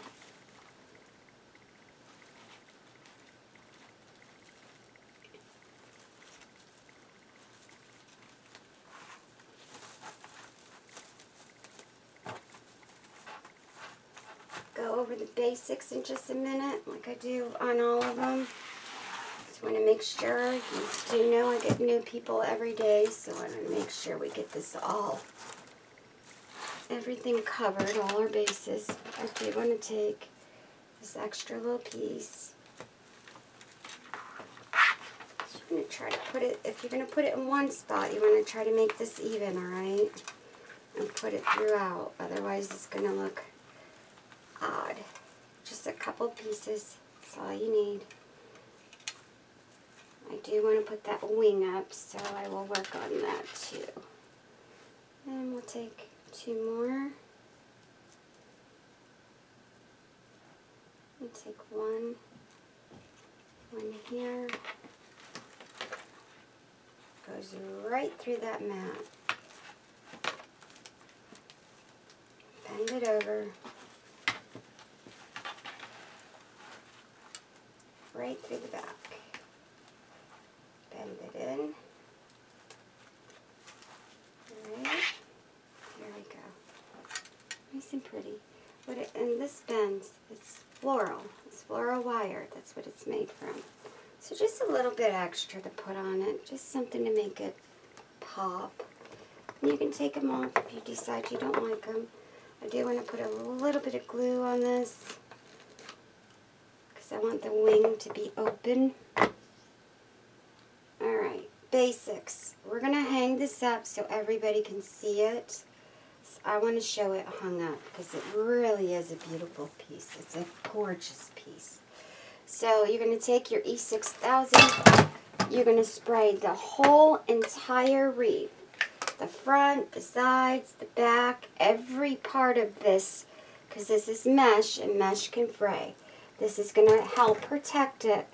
Go over the basics in just a minute, like I do on all of them. Just want to make sure, you do know I get new people every day, so I want to make sure we get this all, everything covered, all our bases. I do want to take this extra little piece. So I'm going to try to put it, if you're going to put it in one spot, you want to try to make this even, alright? And put it throughout, otherwise it's going to look odd. Just a couple pieces, that's all you need. I do want to put that wing up, so I will work on that too. And we'll take two more. We'll take one here. Goes right through that mat. Bend it over. Right through the back. Bend it in. Alright. There we go. Nice and pretty. And this bends, it's floral. It's floral wire. That's what it's made from. So just a little bit extra to put on it. Just something to make it pop. And you can take them off if you decide you don't like them. I do want to put a little bit of glue on this, I want the wing to be open. Alright, basics. We're going to hang this up so everybody can see it. So I want to show it hung up because it really is a beautiful piece. It's a gorgeous piece. So you're going to take your E6000. You're going to spray the whole entire wreath. The front, the sides, the back, every part of this, because this is mesh and mesh can fray. This is going to help protect it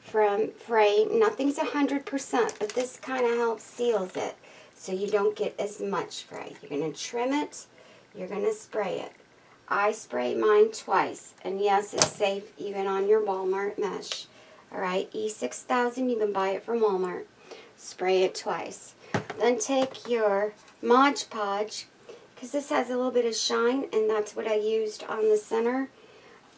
from fraying. Nothing's 100%, but this kind of helps seals it so you don't get as much fray. You're going to trim it. You're going to spray it. I spray mine twice. And yes, it's safe even on your Walmart mesh. Alright, E6000, you can buy it from Walmart. Spray it twice. Then take your Mod Podge, because this has a little bit of shine, and that's what I used on the center.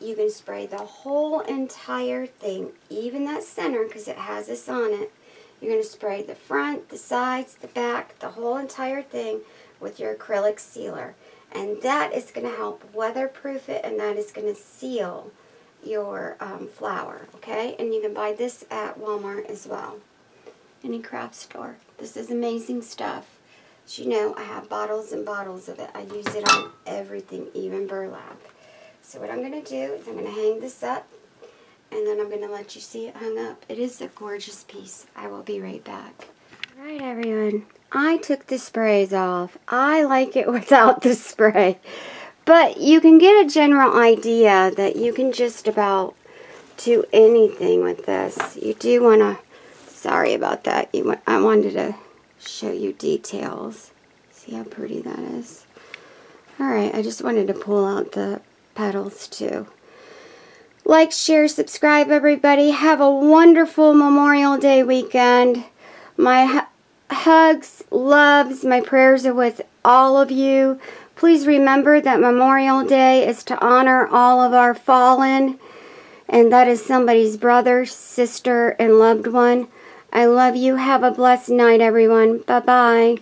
You can spray the whole entire thing, even that center, because it has this on it. You're going to spray the front, the sides, the back, the whole entire thing with your acrylic sealer. And that is going to help weatherproof it, and that is going to seal your flower, okay? And you can buy this at Walmart as well, any craft store. This is amazing stuff. As you know, I have bottles and bottles of it. I use it on everything, even burlap. So what I'm going to do is I'm going to hang this up, and then I'm going to let you see it hung up. It is a gorgeous piece. I will be right back. All right, everyone. I took the sprays off. I like it without the spray. But you can get a general idea that you can just about do anything with this. You do want to, sorry about that. I wanted to show you details. See how pretty that is. Alright, I just wanted to pull out the petals too. Like, share, subscribe, everybody. Have a wonderful Memorial Day weekend. My hugs, loves, my prayers are with all of you. Please remember that Memorial Day is to honor all of our fallen, and that is somebody's brother, sister, and loved one. I love you. Have a blessed night, everyone. Bye-bye.